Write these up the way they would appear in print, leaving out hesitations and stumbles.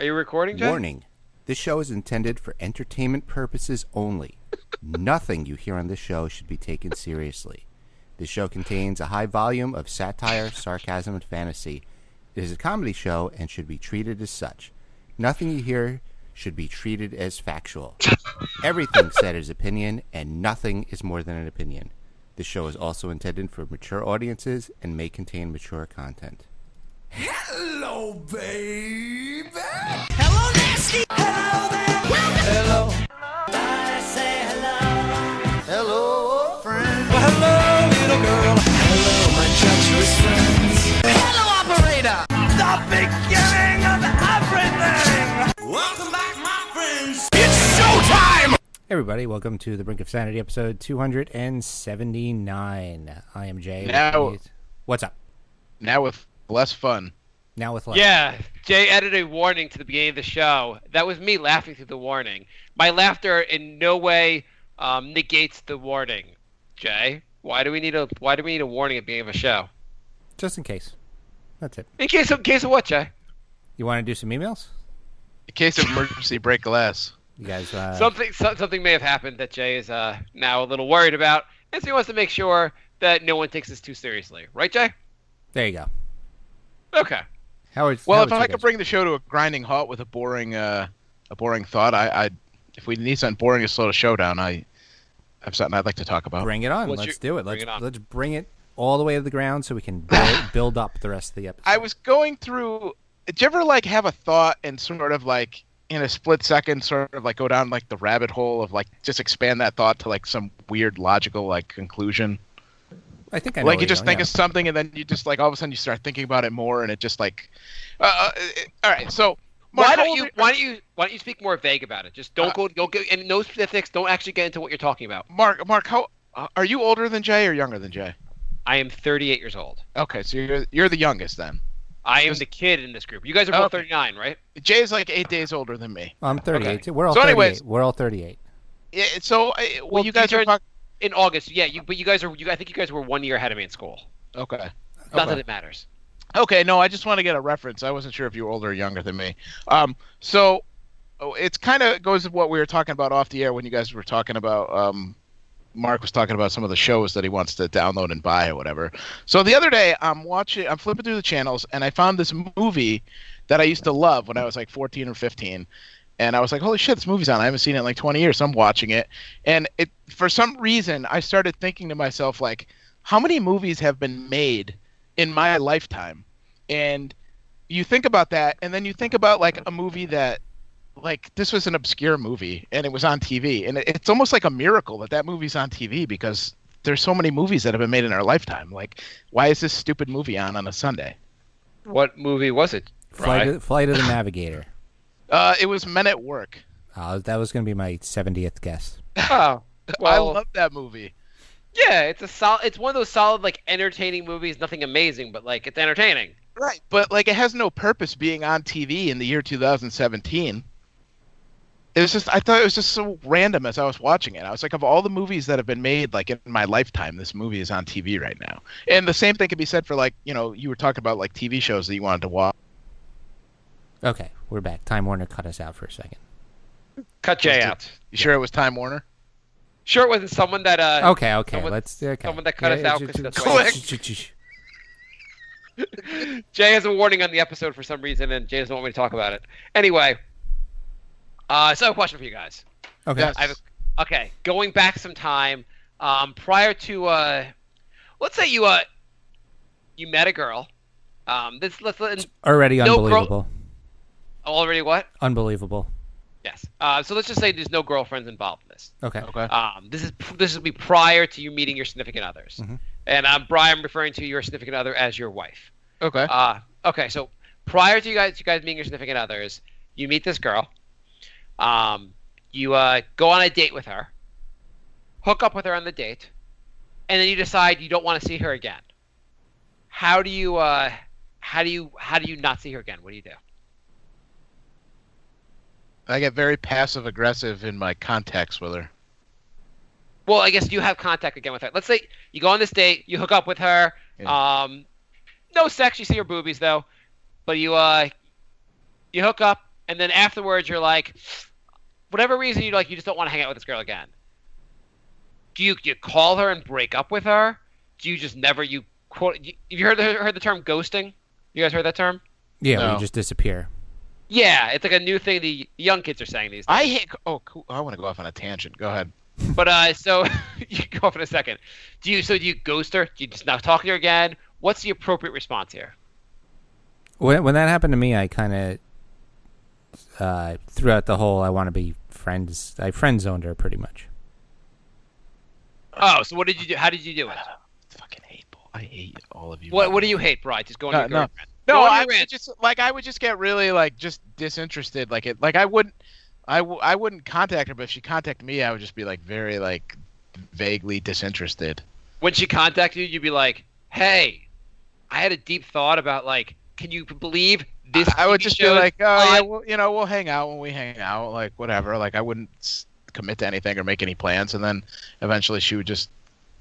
Are you recording, Jay? Warning. This show is intended for entertainment purposes only. Nothing you hear on this show should be taken seriously. This show contains a high volume of satire, sarcasm, and fantasy. It is a comedy show and should be treated as such. Nothing you hear should be treated as factual. Everything said is opinion, and nothing is more than an opinion. This show is also intended for mature audiences and may contain mature content. Hello, baby. Hello, nasty. Hello there. Hello. I say hello. Hello, friend. Well, hello, little girl. Hello, my treacherous friends. Hello, operator. The beginning of everything. Welcome back, my friends. It's showtime. Hey everybody, welcome to the Brink of Sanity, episode 279. I am Jay. Now, what's up? Now with less fun. Now with less. Yeah, Jay added a warning to the beginning of the show. That was me laughing through the warning. My laughter in no way negates the warning. Jay, why do we need a warning at the beginning of a show? Just in case. That's it. In case of what, Jay? You want to do some emails? In case of emergency, break glass. You guys. Something may have happened that Jay is now a little worried about, and so he wants to make sure that no one takes this too seriously. Right, Jay? There you go. Okay. If I could bring the show to a grinding halt with a boring thought, if we need something boring to slow the show down, I have something I'd like to talk about. Bring it on. Let's do it. Let's bring it all the way to the ground so we can build up the rest of the episode. I was going through. Did you ever have a thought and sort of in a split second sort of go down the rabbit hole of just expand that thought to some weird logical conclusion? I think I know. You just think of something and then you just all of a sudden you start thinking about it more and it just all right. So Marc, why don't you speak more vague about it? Just don't go and no specifics. Don't actually get into what you're talking about. Marc, how are you older than Jay or younger than Jay? I am 38 years old. Okay, so you're the youngest then. I am the kid in this group. You guys are both 39, right? Jay's 8 days older than me. I'm 38. Okay. We're all 38. Anyways, we're all 38. Yeah, so you guys are in August. Yeah, but you guys are. I think you guys were 1 year ahead of me in school. Okay. Not that it matters. Okay, no, I just want to get a reference. I wasn't sure if you were older or younger than me. So it's kind of goes with what we were talking about off the air when you guys were talking about. Marc was talking about some of the shows that he wants to download and buy or whatever. So the other day I'm flipping through the channels and I found this movie that I used to love when I was 14 or 15. And I was like, holy shit, this movie's on. I haven't seen it in 20 years. So I'm watching it. And for some reason, I started thinking to myself, how many movies have been made in my lifetime? And you think about that, and then you think about a movie that, this was an obscure movie, and it was on TV. And it's almost like a miracle that movie's on TV because there's so many movies that have been made in our lifetime. Why is this stupid movie on a Sunday? What movie was it? Flight of the Navigator. It was Men at Work. That was going to be my 70th guess. Oh, well, I love that movie. Yeah, it's one of those solid, entertaining movies. Nothing amazing, but it's entertaining. Right, but it has no purpose being on TV in the year 2017. It was just, I thought it was just so random as I was watching it. I was of all the movies that have been made in my lifetime, this movie is on TV right now. And the same thing can be said for you were talking about TV shows that you wanted to watch. Okay, we're back. Time Warner cut us out for a second. Cut Jay out. You sure it was Time Warner? Sure, it wasn't someone that. Okay. Someone that cut us out because that's why. Jay has a warning on the episode for some reason, and Jay doesn't want me to talk about it. Anyway, so I have a question for you guys. Okay. Yes. Okay, going back some time, prior to let's say you met a girl. Already unbelievable. Already what? Unbelievable. Yes. So let's just say there's no girlfriends involved in this. Okay. This will be prior to you meeting your significant others, mm-hmm. And I'm referring to your significant other as your wife. Okay. Okay. So prior to you guys meeting your significant others, you meet this girl. You go on a date with her, hook up with her on the date, and then you decide you don't want to see her again. How do you not see her again? What do you do? I get very passive aggressive in my contacts with her. Well, I guess you have contact again with her. Let's say you go on this date, you hook up with her. Yeah. No sex. You see her boobies though, but you hook up and then afterwards you're like, whatever reason you just don't want to hang out with this girl again. Do you call her and break up with her? Do you just never quote? Have you heard the term ghosting? You guys heard that term? Yeah, No. we just disappear. Yeah, it's like a new thing the young kids are saying these days. I hate. Oh, cool. I want to go off on a tangent. Go ahead. But so you can go off in a second. Do you ghost her? Do you just not talk to her again? What's the appropriate response here? When that happened to me, I kind of threw out the whole I want to be friends. I friend zoned her pretty much. Oh, so what did you do? How did you do it? Fucking hateful. I hate all of you. What do you hate, Brian? Just going to your No. girlfriend. No, Go on I your would rant. just I would just get really just disinterested. I wouldn't contact her, but if she contacted me, I would just be very vaguely disinterested. When she contacted you, you'd be like, "Hey, I had a deep thought about can you believe this?" I would TV just be show's like, "Oh on?" yeah, we'll hang out when we hang out, whatever." I wouldn't commit to anything or make any plans, and then eventually she would just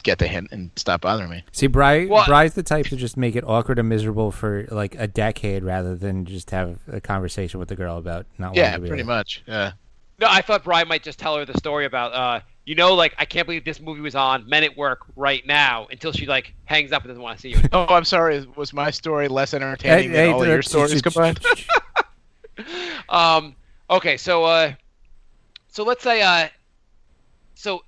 get the hint and stop bothering me. See, Bry's the type to just make it awkward and miserable for a decade rather than just have a conversation with the girl about not wanting Yeah, to be pretty with much. Yeah. No, I thought Brian might just tell her the story about, I can't believe this movie was on Men at Work right now until she hangs up and doesn't want to see you. Oh, I'm sorry. Was my story less entertaining than all of your stories combined? Okay, so let's say, so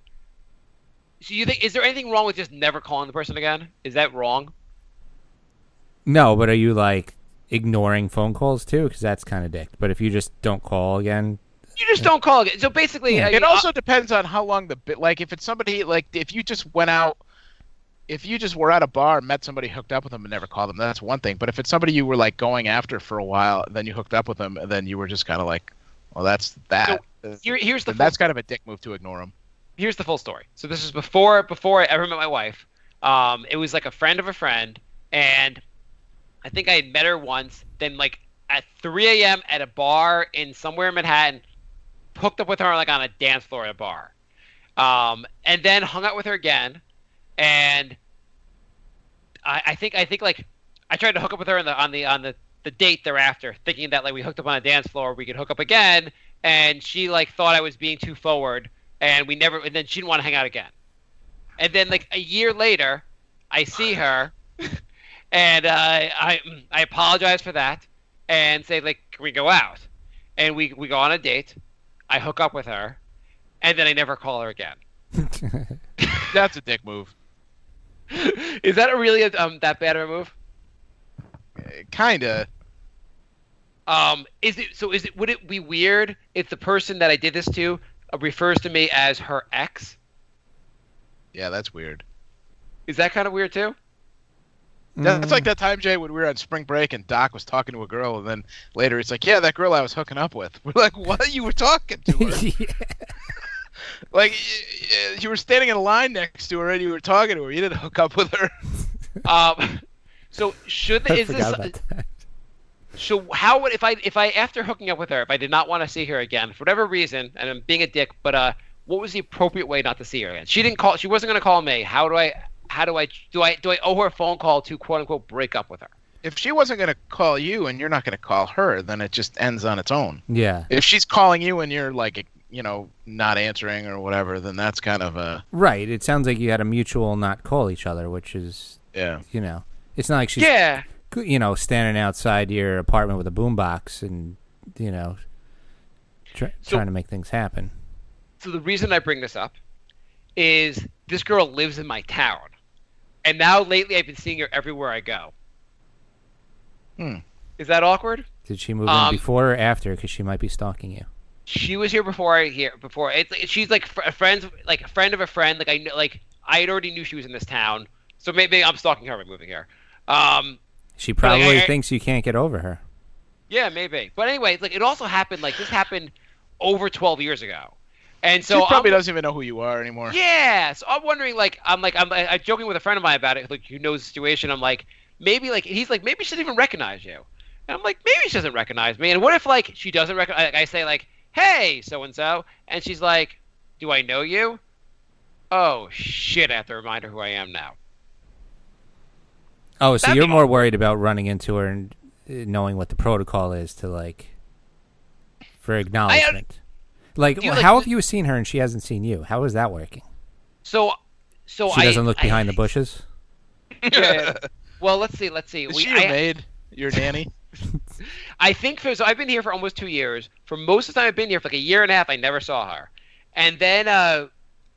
you think, is there anything wrong with just never calling the person again? Is that wrong? No, but are you ignoring phone calls too? Because that's kind of dick. But if you just don't call again, You just don't call again. So basically, It also depends on how long the bit. If it's somebody if you just went out, if you just were at a bar, met somebody, hooked up with them, and never called them, that's one thing. But if it's somebody you were going after for a while, then you hooked up with them, and then you were just kind of well, that's that. So here's the that's kind of a dick move to ignore them. Here's the full story. So this is before I ever met my wife. It was a friend of a friend, and I think I had met her once. Then at 3 a.m. at a bar in somewhere in Manhattan, hooked up with her on a dance floor at a bar, and then hung out with her again. And I think I tried to hook up with her on the date thereafter, thinking that we hooked up on a dance floor, we could hook up again. And she thought I was being too forward. And and then she didn't want to hang out again. And then a year later, I see her, and I apologize for that, and say can we go out? And we go on a date. I hook up with her, and then I never call her again. That's a dick move. Is that really that bad of a move? Kinda. Would it be weird if the person that I did this to refers to me as her ex? Yeah, that's weird. Is that kind of weird too? That's like that time, Jay, when we were on spring break and Doc was talking to a girl, and then later it's yeah, that girl I was hooking up with. We're like, what? You were talking to her? Yeah. You were standing in a line next to her and you were talking to her. You didn't hook up with her. So should I is forgot this? about that. So how would if I after hooking up with her, if I did not want to see her again for whatever reason, and I'm being a dick, but what was the appropriate way not to see her again? She didn't call. She wasn't going to call me. How do I owe her a phone call to quote unquote break up with her? If she wasn't going to call you and you're not going to call her, then it just ends on its own. Yeah. If she's calling you and you're not answering or whatever, then that's kind of a Right. It sounds like you had a mutual not call each other, which is it's not like she's standing outside your apartment with a boombox and trying to make things happen. So the reason I bring this up is this girl lives in my town, and now lately I've been seeing her everywhere I go. Is that awkward? Did she move in before or after? Because she might be stalking you. She was here before she's a friend of a friend. I had already knew she was in this town, so maybe I'm stalking her by moving here. She probably thinks you can't get over her. Yeah, maybe. But anyway, it also happened. This happened over 12 years ago, and so she probably doesn't even know who you are anymore. Yeah, so I'm wondering. I'm joking with a friend of mine about it, who knows the situation. I'm like, maybe he's like, maybe she doesn't even recognize you, and I'm like, maybe she doesn't recognize me. And what if she doesn't recognize? I say hey, so and so, and she's like, do I know you? Oh shit! I have to remind her who I am now. Oh, so you're more worried about running into her and knowing what the protocol is to for acknowledgement. Like, how have you seen her and she hasn't seen you? How is that working? So she doesn't look behind the bushes? Yeah. Well, let's see. Is she your maid? Your nanny? I think so. I've been here for almost 2 years. For most of the time I've been here, for like a year and a half, I never saw her. And then,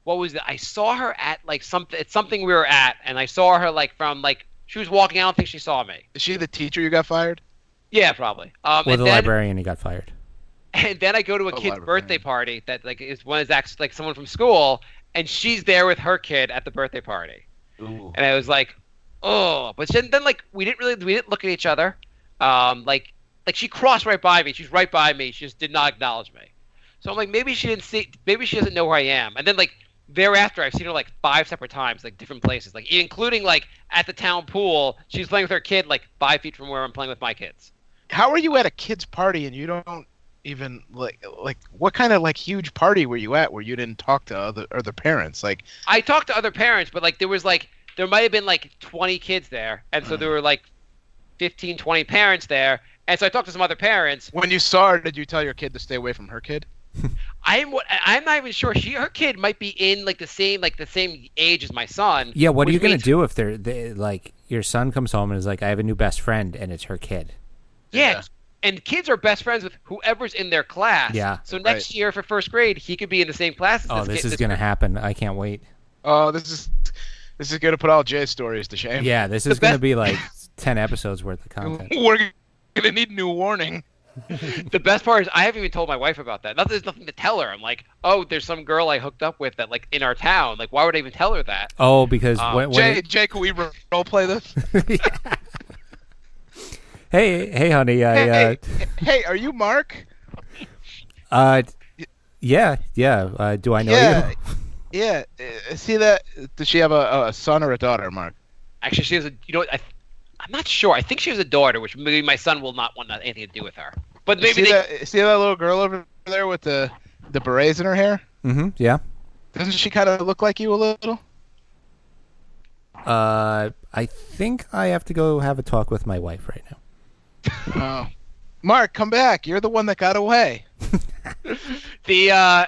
what was it? I saw her at like something we were at, and I saw her like from like she was walking. I don't think she saw me. Is she the teacher you got fired? Yeah, probably. Or the librarian who got fired. And then I go to a kid's birthday party that like is actually like someone from school, and she's there with her kid at the birthday party. Ooh. And I was like, oh, but then like we didn't look at each other. Like she crossed right by me. She's right by me. She just did not acknowledge me. So I'm like, maybe she doesn't know where I am. And then like thereafter, I've seen her like 5 separate times, like different places, like including like at the town pool. She's playing with her kid like 5 feet from where I'm playing with my kids. How are you at a kid's party and you don't even like what kind of like huge party were you at where you didn't talk to other parents? Like I talked to other parents, but like there might have been like 20 kids there, and so there were like 15, 20 parents there, and so I talked to some other parents. When you saw her, did you tell your kid to stay away from her kid? I'm not even sure. Her kid might be in like the same age as my son. Yeah, what are you gonna do if they like your son comes home and is like, I have a new best friend, and it's her kid? Yeah. And kids are best friends with whoever's in their class. Yeah. So next year for first grade, he could be in the same class as this is gonna happen. I can't wait. Oh, this is gonna put all Jay's stories to shame. Yeah, this is gonna be like 10 episodes worth of content. We're gonna need new warning. The best part is I haven't even told my wife about that. There's nothing to tell her. I'm like, oh, there's some girl I hooked up with that like in our town. Like, why would I even tell her that? Oh, because Jay, can we role play this? Yeah. Hey, honey. Hey, are you Mark? Yeah. Do I know you? Yeah. See that? Does she have a son or a daughter, Mark? Actually, she has a. You know what? I'm not sure. I think she has a daughter, which maybe my son will not want anything to do with her. But maybe see that little girl over there with the berets in her hair? Mm-hmm. Yeah. Doesn't she kind of look like you a little? I think I have to go have a talk with my wife right now. Oh, Mark, come back! You're the one that got away. I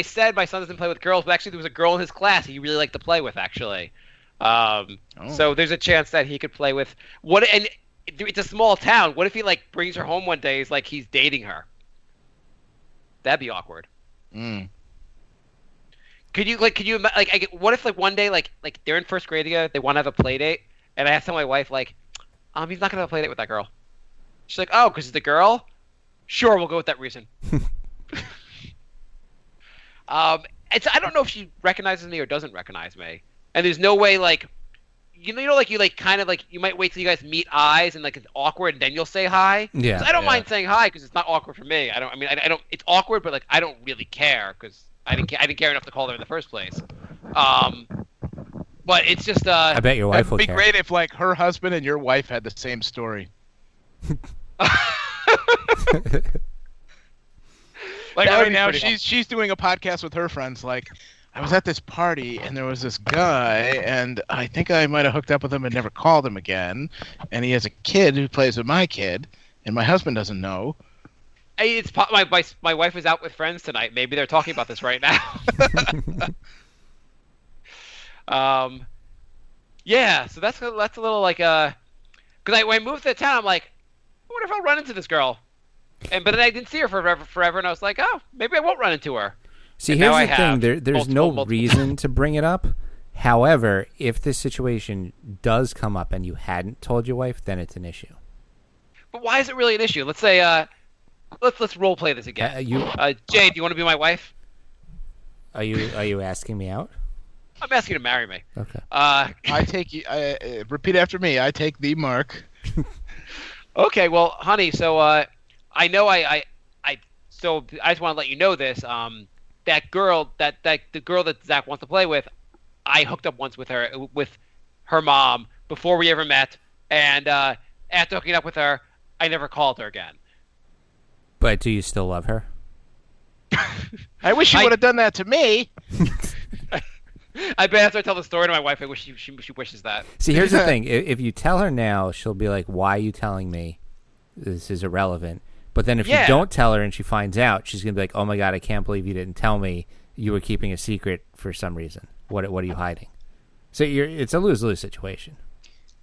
said my son doesn't play with girls, but actually there was a girl in his class he really liked to play with. Actually, so there's a chance that he could play with And it's a small town. What if he like brings her home one day? He's dating her. That'd be awkward. Mm. Could you what if like one day like they're in first grade together, they want to have a play date, and I have to tell my wife like, he's not gonna have a play date with that girl. She's like, oh, because it's a girl? Sure, we'll go with that reason. I don't know if she recognizes me or doesn't recognize me. And there's no way, like, you might wait till you guys meet eyes and, like, it's awkward and then you'll say hi. Yeah. I don't mind saying hi because it's not awkward for me. I don't, it's awkward, but, like, I don't really care because I didn't care enough to call her in the first place. But it's just, I bet your wife will care. It'd be great if, like, her husband and your wife had the same story. Like right now, she's doing a podcast with her friends. Like, I was at this party and there was this guy, and I think I might have hooked up with him and never called him again. And he has a kid who plays with my kid, and my husband doesn't know. Hey, my wife is out with friends tonight. Maybe they're talking about this right now. Yeah. So that's a little like because when I moved to the town, I'm like, I wonder if I'll run into this girl. But then I didn't see her forever, and I was like, oh, maybe I won't run into her. See, and here's the thing. There's no reason to bring it up. However, if this situation does come up and you hadn't told your wife, then it's an issue. But why is it really an issue? Let's say, let's role play this again. Jay, do you want to be my wife? Are you asking me out? I'm asking you to marry me. Okay. I take you. Repeat after me. I take the Mark. Okay, well, honey, so I know so I just want to let you know this. That girl, the girl that Zach wants to play with, I hooked up once with her mom before we ever met, and after hooking up with her, I never called her again. But do you still love her? I wish you would have done that to me. I bet after I tell the story to my wife, I wish she wishes that. See, here's the thing. If you tell her now, she'll be like, why are you telling me? This is irrelevant. But then if Yeah. you don't tell her and she finds out, she's gonna be like, "Oh my god, I can't believe you didn't tell me. You were keeping a secret for some reason. What are you hiding?" So it's a lose-lose situation.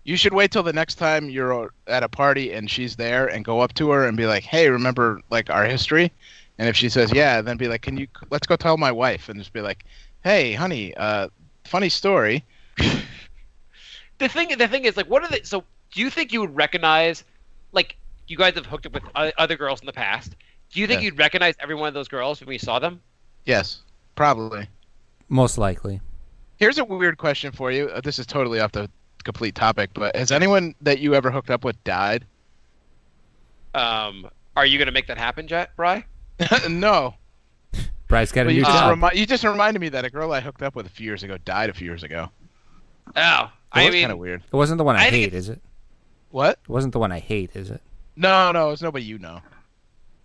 You should wait till the next time you're at a party and she's there and go up to her and be like, "Hey, remember like our history?" And if she says yeah, then be like, let's go tell my wife," and just be like, "Hey, honey, funny story." The thing is, like, what are they? So, do you think you would recognize, like, you guys have hooked up with other girls in the past? Do you think Yeah. you'd recognize every one of those girls when you saw them? Yes, probably. Most likely. Here's a weird question for you. This is totally off the complete topic, but has anyone that you ever hooked up with died? Are you gonna make that happen, Bri? No. Bry's got a But new job. you just reminded me that a girl I hooked up with a few years ago died a few years ago. Oh, That was kind of weird. It wasn't the one I I think hate, is it? What? It wasn't the one I hate, is it? No, it's nobody you know.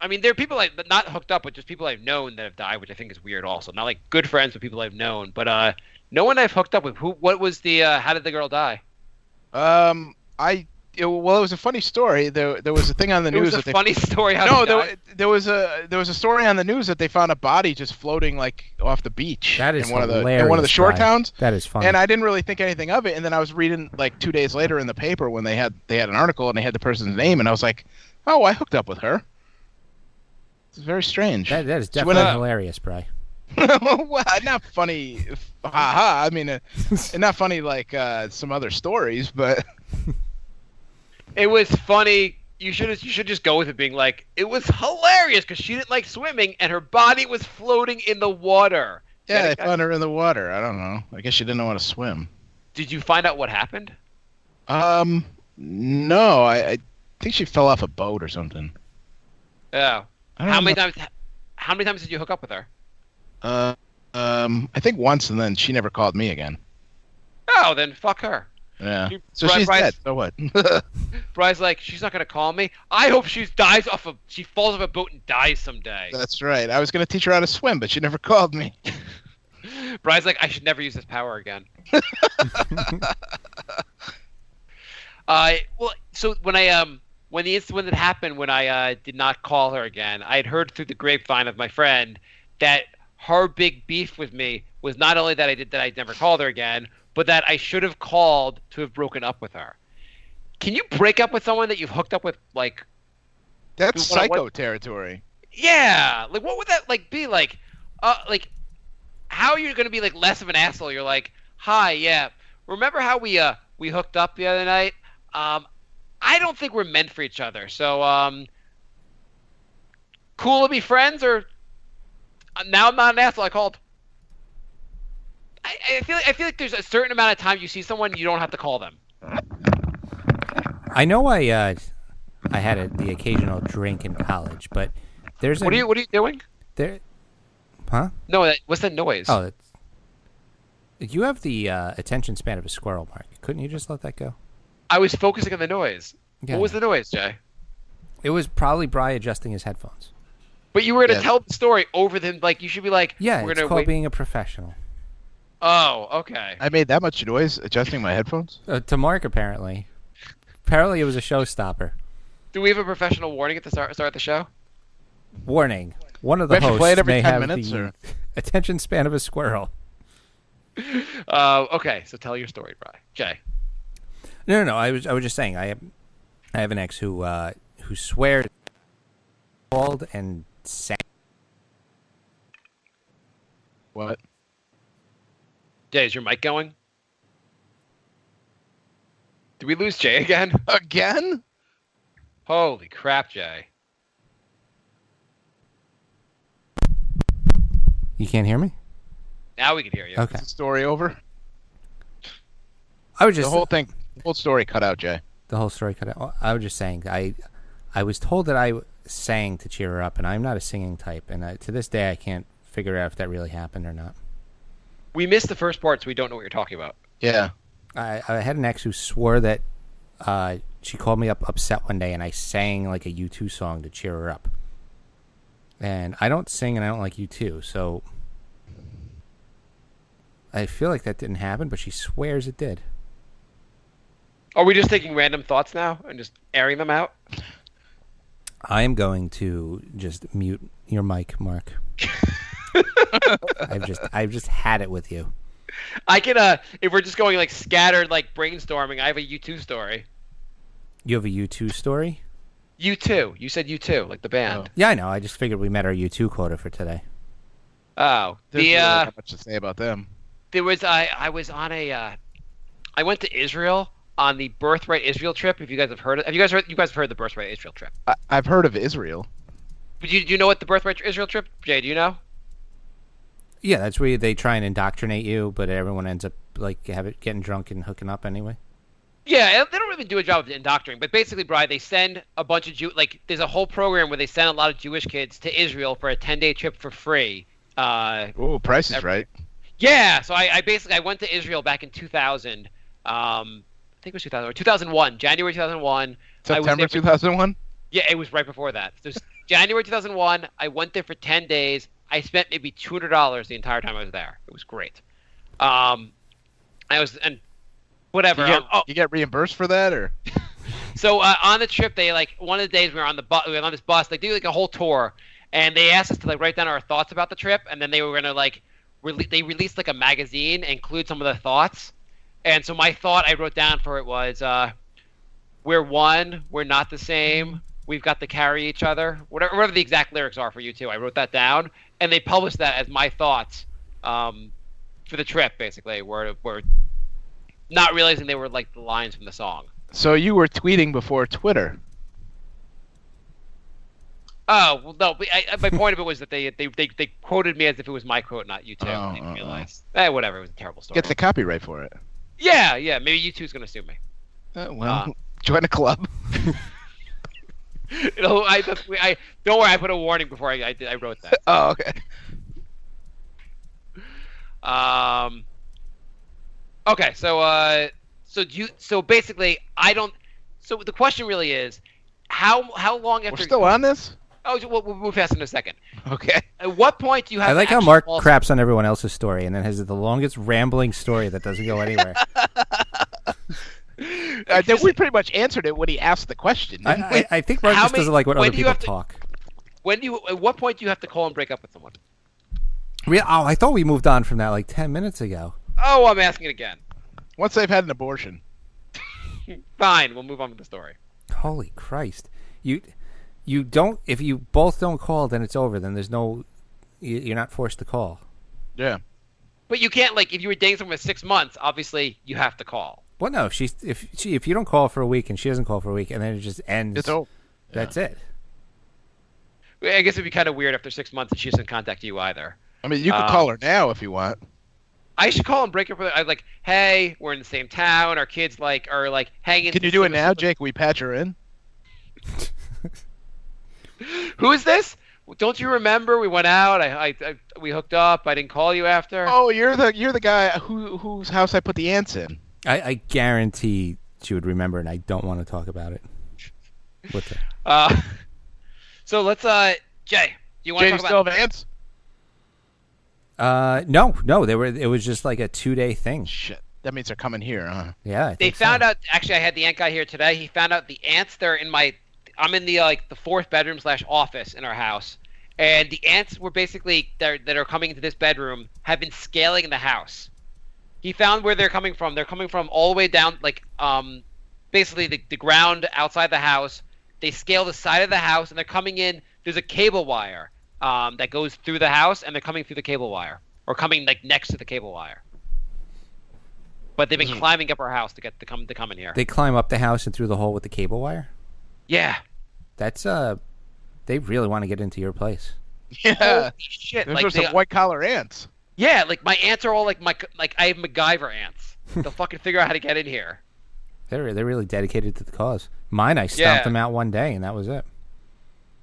I mean, there are people not hooked up with, just people I've known that have died, which I think is weird. Also, not like good friends with people I've known, but no one I've hooked up with. What was the? How did the girl die? It was a funny story. There was a thing on the It news was a that funny story. How No, they died. there was a story on the news that they found a body just floating like off the beach That is in one of hilarious, the shore Brian. towns. That is funny. And I didn't really think anything of it. And then I was reading like 2 days later in the paper when they had an article and they had the person's name, and I was like, "Oh, I hooked up with her." It's very strange. That is She went definitely out- hilarious, Bry. Well, not funny. Haha. I mean, not funny like some other stories, but It was funny. You should just go with it being like, it was hilarious because she didn't like swimming and her body was floating in the water. yeah, they found her in the water. I don't know. I guess she didn't know how to swim. Did you find out what happened? No, I think she fell off a boat or something. Yeah. I don't How many know. times? How many times did you hook up with her? I think once, and then she never called me again. Oh, then fuck her. Yeah. You- So Bri- she's Bryce- dead. So what? Bry's like, she's not gonna call me. I hope she falls off a boat and dies someday. That's right. I was gonna teach her how to swim, but she never called me. Bry's like, I should never use this power again. Well, so when the incident that happened, when I did not call her again, I had heard through the grapevine of my friend that her big beef with me was not only that I never called her again, but that I should have called to have broken up with her. Can you break up with someone that you've hooked up with, like? That's What- psycho territory. Yeah, like what would that like be like? How are you gonna be like less of an asshole? You're like, hi, yeah. Remember how we hooked up the other night? I don't think we're meant for each other. So cool to be friends, or now I'm not an asshole. I called. I feel like there's a certain amount of time you see someone, you don't have to call them. I know I had the occasional drink in college, but there's What are you doing? there, huh? No, what's that noise? Oh, you have the attention span of a squirrel, Mark. Couldn't you just let that go? I was focusing on the noise. Yeah. What was the noise, Jay? It was probably Bry adjusting his headphones. But you were going to Yeah. tell the story over them. Like, you should be like, Yeah, we're it's gonna called wait. being a professional. Oh, okay. I made that much noise adjusting my headphones. To Mark, apparently. Apparently, it was a showstopper. Do we have a professional warning at the start of the show? Warning: one of the We have to hosts play it every may 10 have minutes, the or? attention span of a squirrel. Okay, so tell your story, Bri. Jay. No. I was just saying. I have an ex who swears called and sang. What? Jay, is your mic going? Did we lose Jay again? Again? Holy crap, Jay. You can't hear me? Now we can hear you. Okay. Is the story over? I was just The whole story cut out, Jay. the whole story cut out. I was just saying. I was told that I sang to cheer her up, and I'm not a singing type, and to this day I can't figure out if that really happened or not. We missed the first part, so we don't know what you're talking about. Yeah. I had an ex who swore that she called me up upset one day, and I sang like a U2 song to cheer her up. And I don't sing, and I don't like U2, so I feel like that didn't happen, but she swears it did. Are we just taking random thoughts now and just airing them out? I am going to just mute your mic, Mark. I've just had it with you. I can if we're just going like scattered like brainstorming, I have a U2 story. You have a U2 story? U2. You said U2, like the band. Oh. Yeah, I know. I just figured we met our U2 quota for today. Oh. There's really not much to say about them. There was I was on a I went to Israel on the Birthright Israel trip. If you guys have heard it, you guys have heard the Birthright Israel trip? I've heard of Israel. Do you know what the Birthright Israel trip? Jay, do you know? Yeah, that's where they try and indoctrinate you, but everyone ends up like getting drunk and hooking up anyway. Yeah, they don't even do a job of indoctrinating, but basically, Brian, they send a bunch of there's a whole program where they send a lot of Jewish kids to Israel for a 10-day trip for free. Oh, Price is Right. Yeah, so I went to Israel back in 2000. I think it was 2000 or 2001, January 2001. September 2001? Yeah, it was right before that. So it was January 2001. I went there for 10 days. I spent maybe $200 the entire time I was there. It was great. Whatever. You get reimbursed for that, or? So on the trip, they one of the days we were on on this bus. They do like a whole tour, and they asked us to write down our thoughts about the trip, and then they were gonna they released like a magazine and include some of the thoughts. And so my thought I wrote down for it was, we're one, we're not the same, we've got to carry each other. Whatever the exact lyrics are for U2, I wrote that down, and they published that as my thoughts for the trip, basically, were not realizing they were like the lines from the song. So you were tweeting before Twitter. Oh, well, no. My point of it was that they quoted me as if it was my quote, not U2. I didn't realize. Whatever. It was a terrible story. Get the copyright for it. Yeah. Maybe U2's going to sue me. Join a club. Don't worry. I put a warning before I wrote that. Oh, okay. Okay. So basically, I don't. So the question really is, how long after? We're still on this? Oh, we'll move fast in a second. Okay. At what point do you have? I like how Mark craps on everyone else's story and then has the longest rambling story that doesn't go anywhere. I think we pretty much answered it when he asked the question. I think Mark just doesn't like when other people talk. At what point do you have to call and break up with someone? I thought we moved on from that like 10 minutes ago. Oh, I'm asking it again. Once they've had an abortion. Fine, we'll move on with the story. Holy Christ. You don't, if you both don't call, then it's over. Then there's no, you're not forced to call. Yeah. But you can't, if you were dating someone for 6 months, obviously you have to call. Well, no, if you don't call for a week and she doesn't call for a week and then it just ends. It's over. That's it. I guess it'd be kind of weird after 6 months that she doesn't contact you either. I mean, you could call her now if you want. I should call and break up with her. I'm like, hey, we're in the same town. Our kids are hanging. Can you do it now, Jake? We patch her in. Who is this? Don't you remember? We went out. We hooked up. I didn't call you after. Oh, you're the guy whose house I put the ants in. I guarantee she would remember, and I don't want to talk about it. With her. So let's Jay. Do you want to talk still have ants? No. It was just like a 2-day thing. Shit. That means they're coming here, huh? Yeah. They found out. Actually, I had the ant guy here today. He found out the ants. They're in I'm in the the fourth bedroom / office in our house, and the ants were basically that are coming into this bedroom have been scaling the house. He found where they're coming from. They're coming from all the way down, basically the ground outside the house. They scale the side of the house, and they're coming in. There's a cable wire that goes through the house, and they're coming through the cable wire, or coming next to the cable wire. But they've been climbing up our house to come in here. They climb up the house and through the hole with the cable wire? Yeah. That's they really want to get into your place. Yeah. Holy shit. Those are some white collar ants. Yeah, my ants are all I have MacGyver ants. They'll fucking figure out how to get in here. They're really dedicated to the cause. Mine, I stomped them out one day and that was it.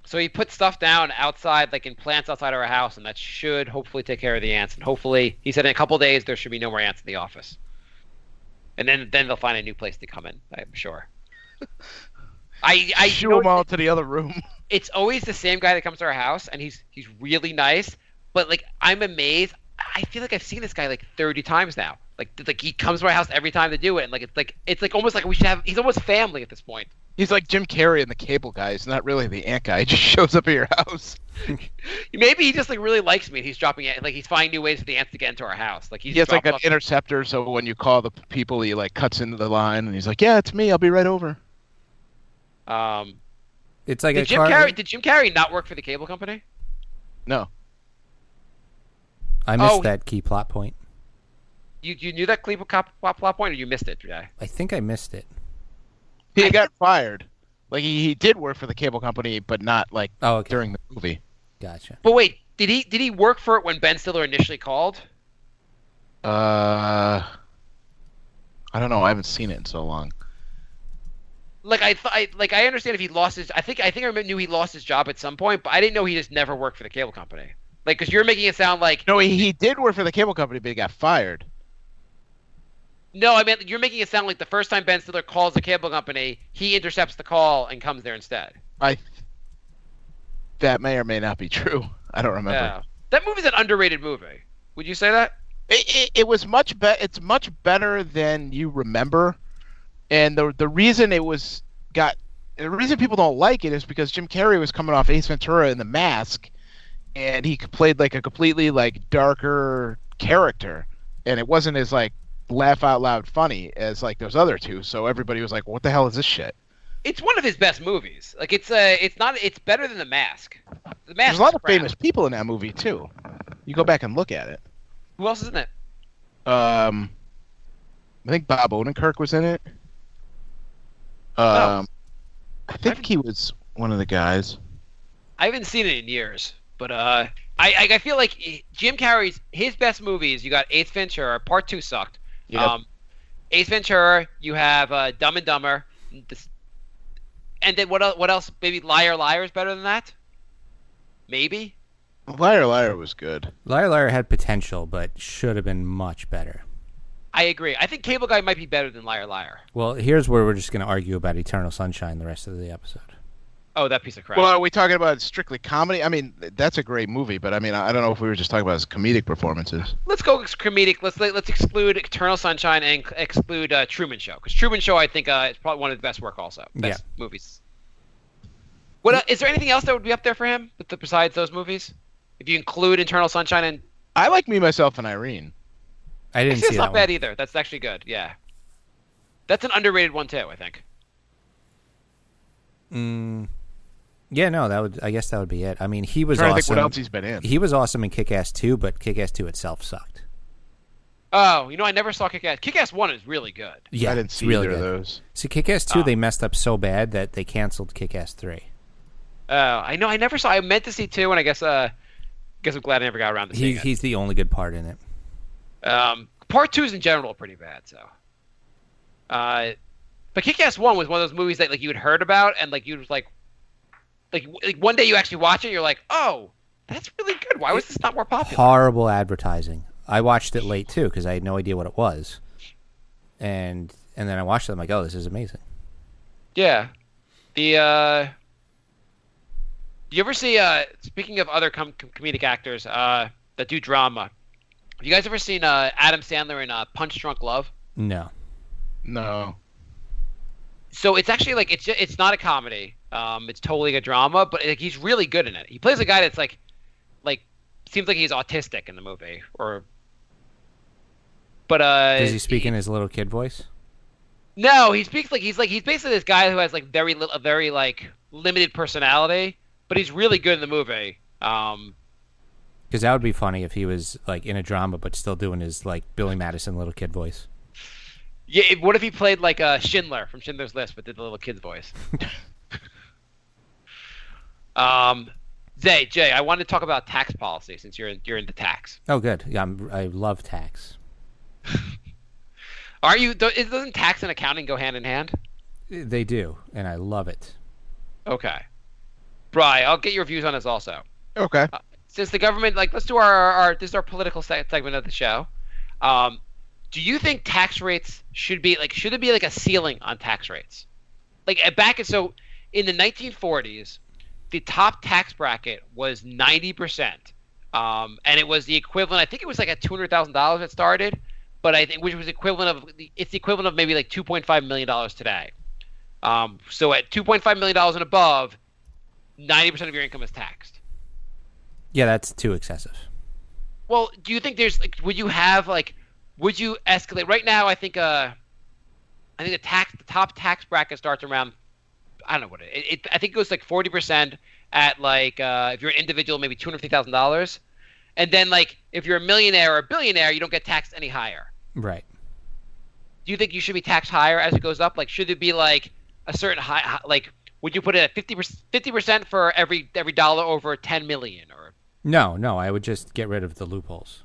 So he put stuff down outside, in plants outside our house, and that should hopefully take care of the ants. And hopefully, he said in a couple days there should be no more ants in the office. And then they'll find a new place to come in, I'm sure. I shoo them all to the other room. It's always the same guy that comes to our house, and he's really nice. But I'm amazed. I feel like I've seen this guy 30 times now. He comes to our house every time to do it, and it's almost like we should have. He's almost family at this point. He's like Jim Carrey in The Cable Guy. He's not really the ant guy. He just shows up at your house. Maybe he just like really likes me and he's dropping it, like he's finding new ways for the ants to get into our house. Like He has like an interceptor, so when you call the people, he like cuts into the line and he's like, "Yeah, it's me. I'll be right over." It's like did Jim Carrey not work for the cable company? No. I missed that key plot point. You knew that plot point, or you missed it, Jay? I think I missed it. He got fired. Like he did work for the cable company, but not like during the movie. Gotcha. But wait, did he work for it when Ben Stiller initially called? I don't know. I haven't seen it in so long. Like I understand if he lost his. I think I knew he lost his job at some point, but I didn't know he just never worked for the cable company. Like, because you're making it sound like no, he did work for the cable company, but he got fired. No, I mean you're making it sound like the first time Ben Stiller calls the cable company, he intercepts the call and comes there instead. That may or may not be true. I don't remember. Yeah. That movie's an underrated movie. Would you say that? It was much better. It's much better than you remember, and the reason the reason people don't like it is because Jim Carrey was coming off Ace Ventura in The Mask, and he played like a completely like darker character, and it wasn't as like laugh out loud funny as like those other two. So everybody was like, "What the hell is this shit?" It's one of his best movies. Like it's better than The Mask. The Mask. There's a lot of famous people in that movie too. You go back and look at it. Who else is in it? I think Bob Odenkirk was in it. I think he was one of the guys. I haven't seen it in years, but I feel like Jim Carrey's his best movies. You got Ace Ventura. Part 2 sucked. Yep. Ace Ventura. You have Dumb and Dumber. And then what else? Maybe Liar Liar is better than that. Maybe. Liar Liar was good. Liar Liar had potential, but should have been much better. I agree. I think Cable Guy might be better than Liar Liar. Well, here's where we're just going to argue about Eternal Sunshine the rest of the episode. Oh, that piece of crap. Well, are we talking about strictly comedy? I mean, that's a great movie, but I mean, I don't know if we were just talking about his comedic performances. Let's go comedic. Let's exclude Eternal Sunshine and exclude Truman Show, because Truman Show I think is probably one of the best work also. Best movies. What is there anything else that would be up there for him besides those movies? If you include Eternal Sunshine and I like Me, Myself, and Irene. I didn't see that. That's not bad either. That's actually good. Yeah, that's an underrated one too. I think. Yeah, no, I guess that would be it. I mean, he was awesome. I think what else he's been in. He was awesome in Kick-Ass 2, but Kick-Ass 2 itself sucked. Oh, I never saw Kick-Ass. Kick-Ass 1 is really good. Yeah, I didn't see really either good. of those. See, Kick-Ass 2, they messed up so bad that they canceled Kick-Ass 3. I know. I never saw. I meant to see 2, and I guess I'm glad I never got around to seeing it. He's the only good part in it. Part 2s in general are pretty bad. So, but Kick-Ass 1 was one of those movies that like you had heard about, and like you was like one day you actually watch it, you're like, oh, that's really good. Why was this not more popular? Horrible advertising. I watched it late too because I had no idea what it was, and then I watched it. I'm like, oh, this is amazing. Yeah, you ever see? Speaking of other comedic actors that do drama, have you guys ever seen Adam Sandler in Punch Drunk Love? No. So it's actually like it's not a comedy. It's totally a drama, but like, he's really good in it. He plays a guy that's like seems like he's autistic in the movie, but does he speak in his little kid voice? No, he speaks like he's basically this guy who has like a very like limited personality, but he's really good in the movie. Because that would be funny if he was like in a drama, but still doing his like Billy Madison little kid voice. Yeah, what if he played like Schindler from Schindler's List, but did the little kid's voice? Jay, I wanted to talk about tax policy since you're into tax. Oh, good. Yeah, I love tax. Are you? Doesn't tax and accounting go hand in hand? They do, and I love it. Okay, Bri, I'll get your views on this also. Okay. Since the government, let's do our this is our political segment of the show. Do you think tax rates should there be like a ceiling on tax rates? Like so in the 1940s, the top tax bracket was 90%, and it was the equivalent. I think it was like at $200,000 it started, but I think which was it's the equivalent of maybe like $2.5 million today. So at $2.5 million and above, 90% of your income is taxed. Yeah, that's too excessive. Well, do you think there's like, would you escalate? Right now, I think the top tax bracket starts around, I don't know what I think it goes like 40% at like if you're an individual, maybe $250,000, and then like if you're a millionaire or a billionaire, you don't get taxed any higher. Right. Do you think you should be taxed higher as it goes up? Like, should it be like a certain high, like, would you put it at 50% for every dollar over 10 million or? No, I would just get rid of the loopholes.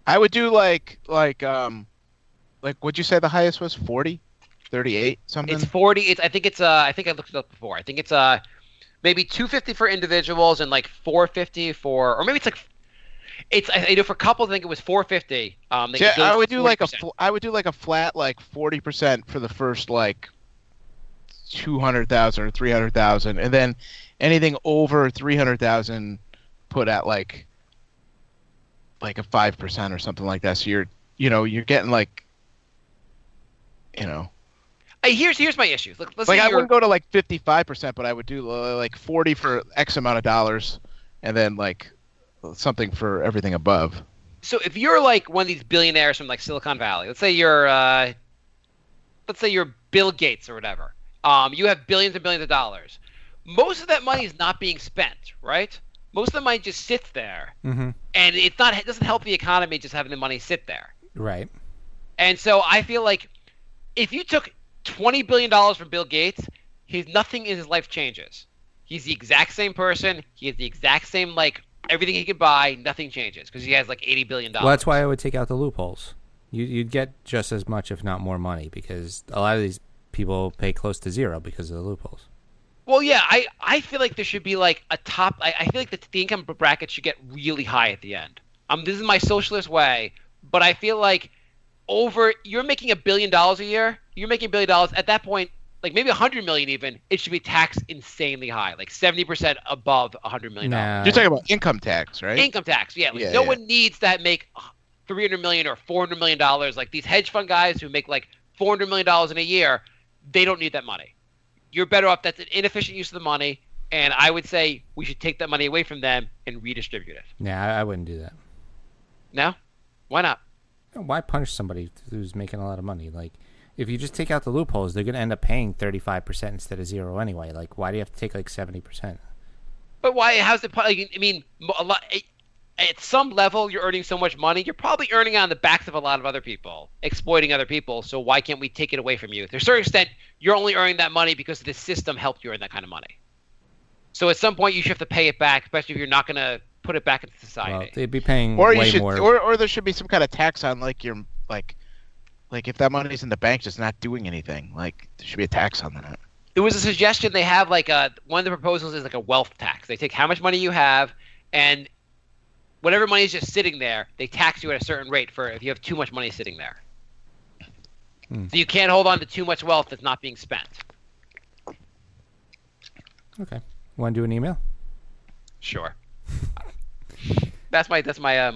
I would do like what'd you say the highest was? 40? 38 something? It's 40. I think I looked it up before. I think it's maybe 250 for individuals and like 450 for, or maybe I know for couples I think it was 450. I would do like a flat like 40% for the first like 200,000 or 300,000, and then anything over 300,000 put at like a 5% or something like that. So you're getting like, Here's my issue. Let's like say I wouldn't go to like 55%, but I would do like 40 for X amount of dollars, and then like something for everything above. So if you're like one of these billionaires from like Silicon Valley, let's say you're Bill Gates or whatever. You have billions and billions of dollars. Most of that money is not being spent, right? Most of the money just sits there, and it doesn't help the economy just having the money sit there. Right. And so I feel like if you took $20 billion from Bill Gates, nothing in his life changes. He's the exact same person. He has the exact same, like, everything he could buy. Nothing changes because he has like $80 billion. Well, that's why I would take out the loopholes. You'd get just as much, if not more money, because a lot of these people pay close to zero because of the loopholes. Well, yeah, I feel like there should be like a top. I feel like the income bracket should get really high at the end. This is my socialist way, but I feel like you're making $1 billion a year. You're making $1 billion at that point, like maybe 100 million even. It should be taxed insanely high, like 70% above $100 million. Nah. You're talking about income tax, right? Income tax, yeah. Like no one needs that make $300 million or $400 million. Like these hedge fund guys who make like $400 million in a year, they don't need that money. You're better off. That's an inefficient use of the money, and I would say we should take that money away from them and redistribute it. Nah, I wouldn't do that. No? Why not? Why punish somebody who's making a lot of money? Like, if you just take out the loopholes, they're going to end up paying 35% instead of zero anyway. Like, why do you have to take like 70%? But why? How's it? I mean, a lot. At some level, you're earning so much money. You're probably earning it on the backs of a lot of other people, exploiting other people. So why can't we take it away from you? To a certain extent, you're only earning that money because the system helped you earn that kind of money. So at some point, you should have to pay it back, especially if you're not going to put it back into society. Well, they'd be paying way more. Or there should be some kind of tax on like your like if that money's in the bank just not doing anything. Like there should be a tax on that. There was a suggestion they have like one of the proposals is like a wealth tax. They take how much money you have and whatever money is just sitting there, they tax you at a certain rate for if you have too much money sitting there. So you can't hold on to too much wealth that's not being spent. Okay. Want to do an email? Sure. That's my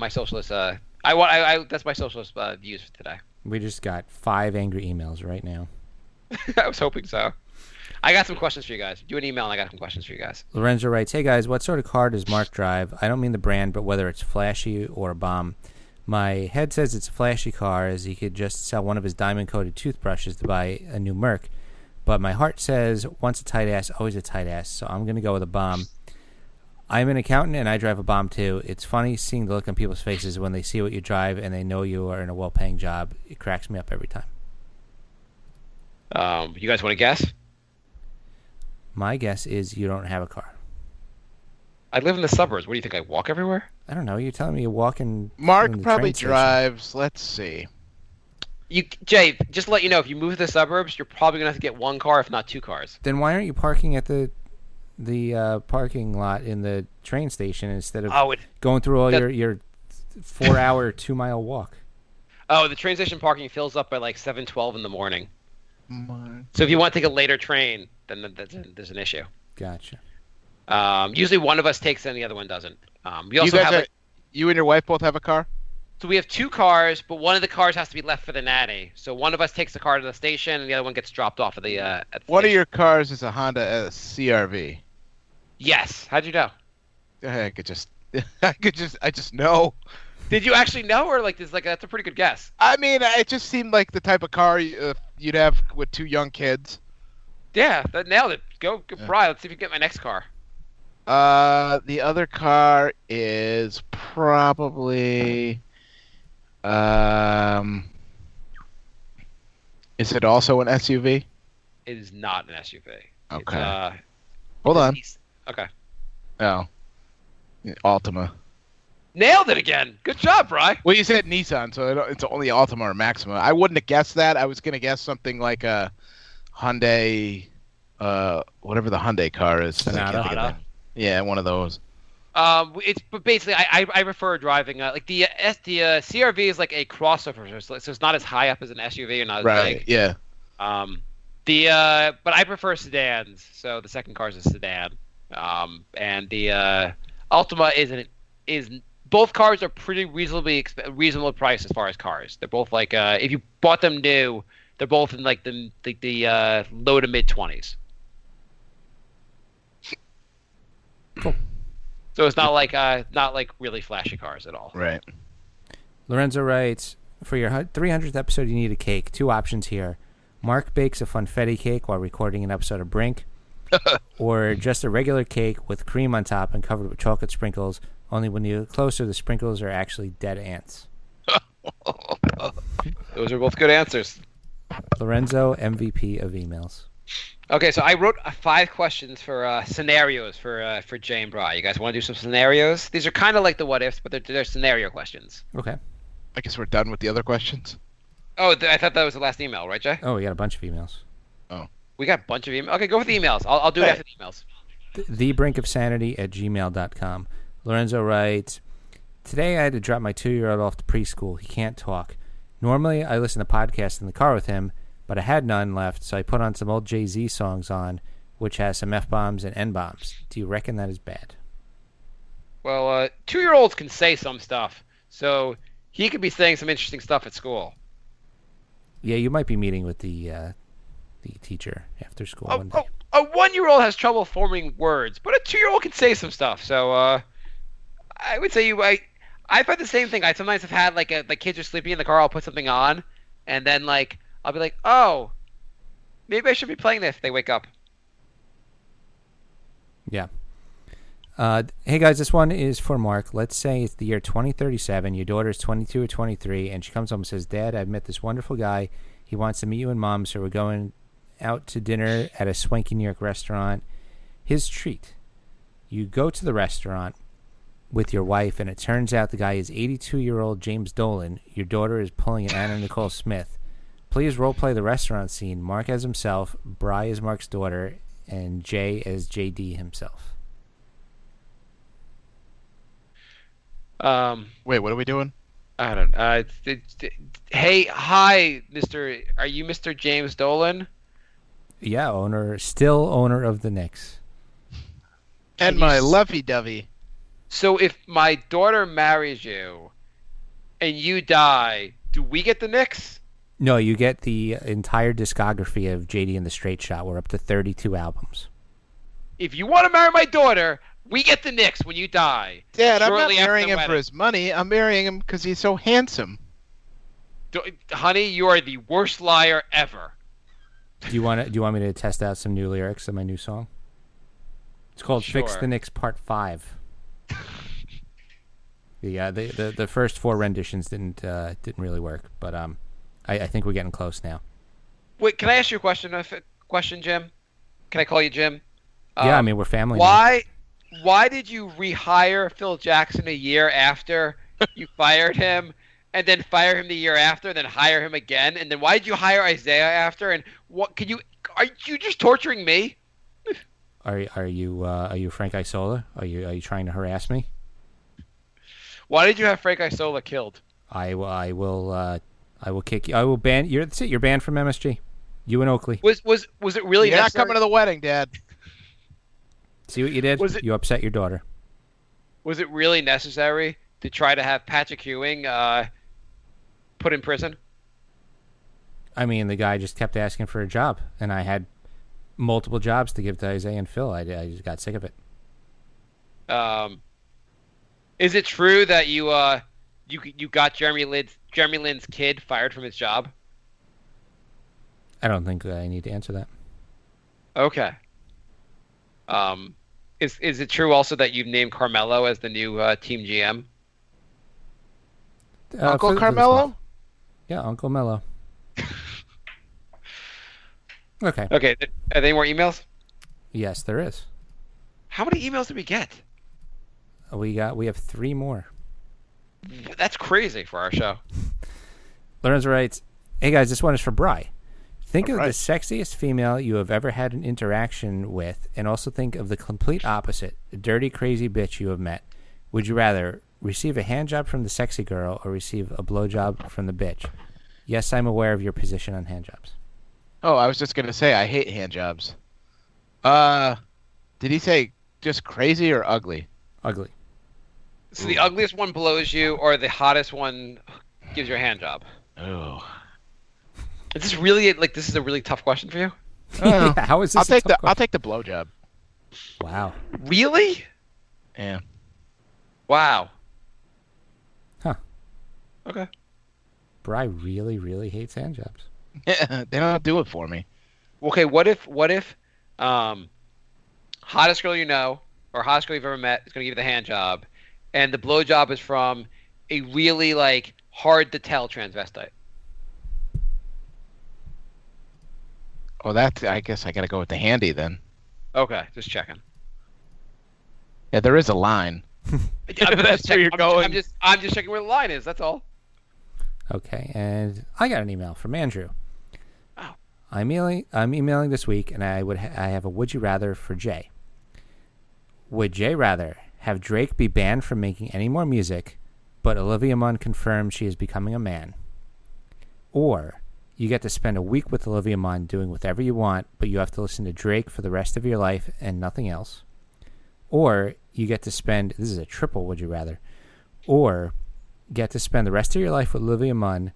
socialist. That's my socialist views for today. We just got 5 angry emails right now. I was hoping so. I got some questions for you guys. Do an email and I got some questions for you guys. Lorenzo writes, "Hey guys, what sort of car does Marc drive? I don't mean the brand, but whether it's flashy or a bomb. My head says it's a flashy car, as he could just sell one of his diamond-coated toothbrushes to buy a new Merc. But my heart says once a tight ass, always a tight ass, so I'm going to go with a bomb. I'm an accountant, and I drive a bomb too. It's funny seeing the look on people's faces when they see what you drive and they know you are in a well-paying job. It cracks me up every time." You guys want to guess? My guess is you don't have a car. I live in the suburbs. What do you think? I walk everywhere? I don't know. You're telling me you're walking. Marc probably drives. Let's see. Jay, just to let you know, if you move to the suburbs, you're probably going to have to get one car, if not 2 cars. Then why aren't you parking at the parking lot in the train station instead of going through all your 4-hour 2-mile walk? Oh, the train station parking fills up by like 7:12 in the morning. So if you want to take a later train, then there's an issue. Gotcha. Usually one of us takes it and the other one doesn't. You and your wife both have a car? So we have 2 cars, but one of the cars has to be left for the nanny. So one of us takes the car to the station, and the other one gets dropped off at the. At the One of station. your cars is a Honda CRV. Yes. How'd you know? I just know. Did you actually know, or like that's a pretty good guess? I mean, it just seemed like the type of car you'd have with 2 young kids. Yeah, that nailed it. Go, Brian. Let's see if you can get my next car. The other car is probably. Is it also an SUV? It is not an SUV. Okay. Hold on. Okay. Oh. Altima. Nailed it again. Good job, Bri. Well, you said Nissan, so it's only Altima or Maxima. I wouldn't have guessed that. I was going to guess something like a Hyundai, whatever the Hyundai car is. Sonata. Yeah, one of those. But basically, I prefer driving like the CRV is like a crossover, so it's not as high up as an SUV or not as Right. big. Yeah. But I prefer sedans, so the second car is a sedan. And the Altima is both cars are pretty reasonable price as far as cars. They're both like if you bought them new, they're both in like the low to mid 20s. Cool. So it's not like really flashy cars at all. Right. Lorenzo writes, for your 300th episode, you need a cake. 2 options here. Marc bakes a funfetti cake while recording an episode of Brink, or just a regular cake with cream on top and covered with chocolate sprinkles, only when you look closer, the sprinkles are actually dead ants. Those are both good answers. Lorenzo, MVP of emails. Okay, so I wrote 5 questions for scenarios for Jay and Bri. You guys want to do some scenarios? These are kind of like the what ifs, but they're scenario questions. Okay. I guess we're done with the other questions. Oh, I thought that was the last email, right, Jay? Oh, we got a bunch of emails. Oh. We got a bunch of emails. Okay, go with the emails. I'll do it after the emails. thebrinkofsanity@gmail.com. Lorenzo writes, today I had to drop my 2-year-old off to preschool. He can't talk. Normally I listen to podcasts in the car with him, but I had none left, so I put on some old Jay-Z songs on, which has some F-bombs and N-bombs. Do you reckon that is bad? Well, 2-year-olds can say some stuff, so he could be saying some interesting stuff at school. Yeah, you might be meeting with the teacher after school one day. A 1-year-old has trouble forming words, but a 2-year-old can say some stuff. So I would say I've had the same thing. I sometimes have had like kids are sleeping in the car. I'll put something on, and then like I'll be like, oh, maybe I should be playing this if they wake up. Yeah. Hey guys, this one is for Marc. Let's say it's the year 2037. Your daughter's 22 or 23, and she comes home and says, Dad, I've met this wonderful guy. He wants to meet you and Mom, so we're going out to dinner at a swanky New York restaurant. His treat. You go to the restaurant with your wife, and it turns out the guy is 82-year-old James Dolan. Your daughter is pulling an Anna Nicole Smith. Please role-play the restaurant scene. Marc as himself, Bri as Marc's daughter, and Jay as JD himself. Wait, what are we doing? I don't know. Hey, hi, Mr. Are you Mr. James Dolan? Yeah, still owner of the Knicks. And my lovey-dovey. So if my daughter marries you and you die, do we get the Knicks? No, you get the entire discography of JD and the Straight Shot. We're up to 32 albums. If you want to marry my daughter, we get the Knicks when you die. Dad, I'm not Shortly after marrying the him for wedding. his money. I'm marrying him because he's so handsome. Honey, you are the worst liar ever. Do you want me to test out some new lyrics of my new song? It's called "Fix Sure. the Knicks Part 5." The first 4 renditions didn't really work, but I think we're getting close now. Wait, can I ask you a question, Jim? Can I call you Jim? Yeah, I mean we're family. Now. Why did you rehire Phil Jackson a year after you fired him, and then fire him the year after, and then hire him again, and then why did you hire Isaiah after? And what are you just torturing me? Are you Frank Isola? Are you trying to harass me? Why did you have Frank Isola killed? I will kick you. I will ban you. That's it. You're banned from MSG. You and Oakley. Was it really You're not necessary? coming to the wedding, Dad. See what you did? Was it- You upset your daughter. Was it really necessary to try to have Patrick Ewing put in prison? I mean, the guy just kept asking for a job, and I had multiple jobs to give to Isaiah and Phil. I just got sick of it. Is it true that you got Jeremy Lin's kid fired from his job? I don't think I need to answer that. Okay. Is it true also that you've named Carmelo as the new team GM? Uncle Carmelo? Yeah, Uncle Mello. Okay. Okay. Are there any more emails? Yes, there is. How many emails did we get? We have 3 more. That's crazy for our show. Lorenzo writes, "Hey guys, this one is for Bri. Think of the sexiest female you have ever had an interaction with, and also think of the complete opposite, the dirty, crazy bitch you have met. Would you rather receive a handjob from the sexy girl or receive a blowjob from the bitch? Yes, I'm aware of your position on handjobs." Oh, I was just gonna say I hate handjobs. Did he say just crazy or ugly? Ugly. So the ugliest one blows you, or the hottest one gives you a hand job? Oh. Is this really this is a really tough question for you? Yeah, how is this? I'll take the blowjob. Wow. Really? Yeah. Wow. Huh. Okay. Bri really, really hates handjobs. Yeah, they don't do it for me. Okay, what if hottest girl you know or hottest girl you've ever met is gonna give you the hand job, and the blowjob is from a really hard to tell transvestite? Oh, I guess I gotta go with the handy then. Okay, just checking. Yeah, there is a line. That's where you're going. I'm just checking where the line is. That's all. Okay, and I got an email from Andrew. Oh. I'm emailing this week, and I have a would you rather for Jay. Would Jay rather have Drake be banned from making any more music, but Olivia Munn confirms she is becoming a man? Or you get to spend a week with Olivia Munn doing whatever you want, but you have to listen to Drake for the rest of your life and nothing else? Or you get to spend, this is a triple would you rather, or get to spend the rest of your life with Olivia Munn,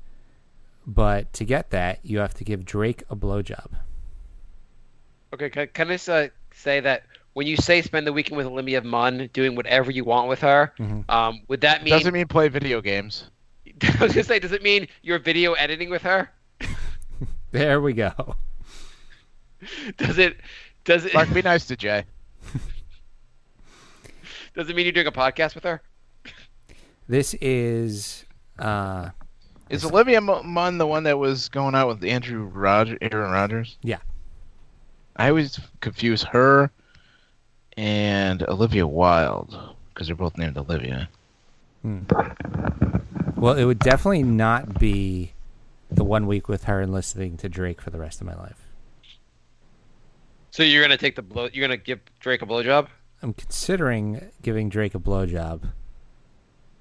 but to get that, you have to give Drake a blowjob. Okay, can I say that when you say spend the weekend with Olivia Munn doing whatever you want with her, would that mean... Doesn't mean play video games. I was going to say, does it mean you're video editing with her? There we go. Does it... Mark, be nice to Jay. Does it mean you're doing a podcast with her? This is... Is Olivia Munn the one that was going out with Aaron Rodgers? Yeah. I always confuse her and Olivia Wilde because they're both named Olivia. Well, it would definitely not be the 1 week with her and listening to Drake for the rest of my life. So you're gonna you're gonna give Drake a blowjob? I'm considering giving Drake a blowjob.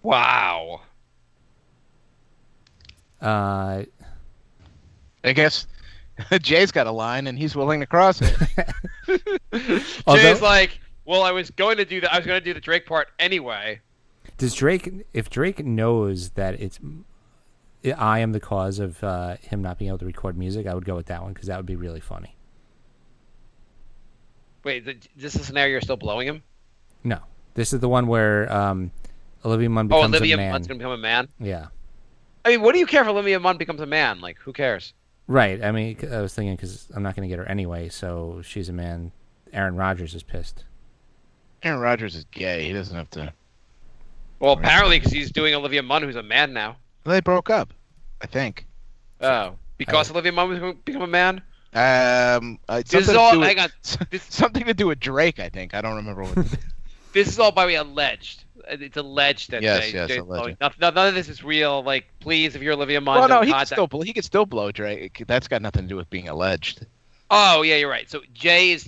Wow. I guess Jay's got a line and he's willing to cross it. Jay's like, well, I was going to do the Drake part anyway. If Drake knows that I am the cause of him not being able to record music, I would go with that one because that would be really funny. Wait, is this a scenario you're still blowing him? No. This is the one where Olivia Munn becomes a man. Olivia Munn's going to become a man? Yeah. I mean, what do you care if Olivia Munn becomes a man? Like, who cares? Right. I mean, I was thinking because I'm not going to get her anyway, so she's a man. Aaron Rodgers is pissed. Aaron Rodgers is gay. He doesn't have to... Well, apparently because he's doing Olivia Munn, who's a man now. Well, they broke up, I think. Oh. Because Olivia Munn was going to become a man? This is all... Hang on. Something to do with Drake, I think. I don't remember what... This is all by way alleged. It's alleged that alleged. None of this is real. Like, please, if you're Olivia Munn, well, no, he can still blow Drake. That's got nothing to do with being alleged. Oh yeah, you're right. So Jay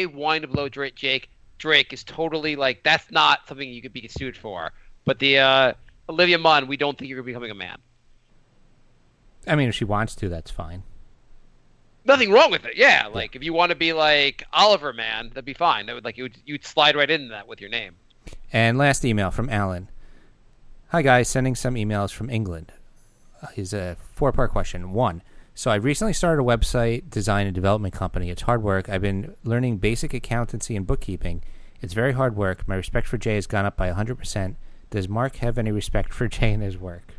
wanting to blow Drake is totally like that's not something you could be sued for. But the Olivia Munn, we don't think you're becoming a man. I mean, if she wants to, that's fine. Nothing wrong with it. Yeah, like if you want to be like Oliver Man, that'd be fine. That would you'd slide right into that with your name. And last email from Alan. Hi, guys. Sending some emails from England. Is a 4-part question. 1. So I recently started a website design and development company. It's hard work. I've been learning basic accountancy and bookkeeping. It's very hard work. My respect for Jay has gone up by 100%. Does Mark have any respect for Jay and his work?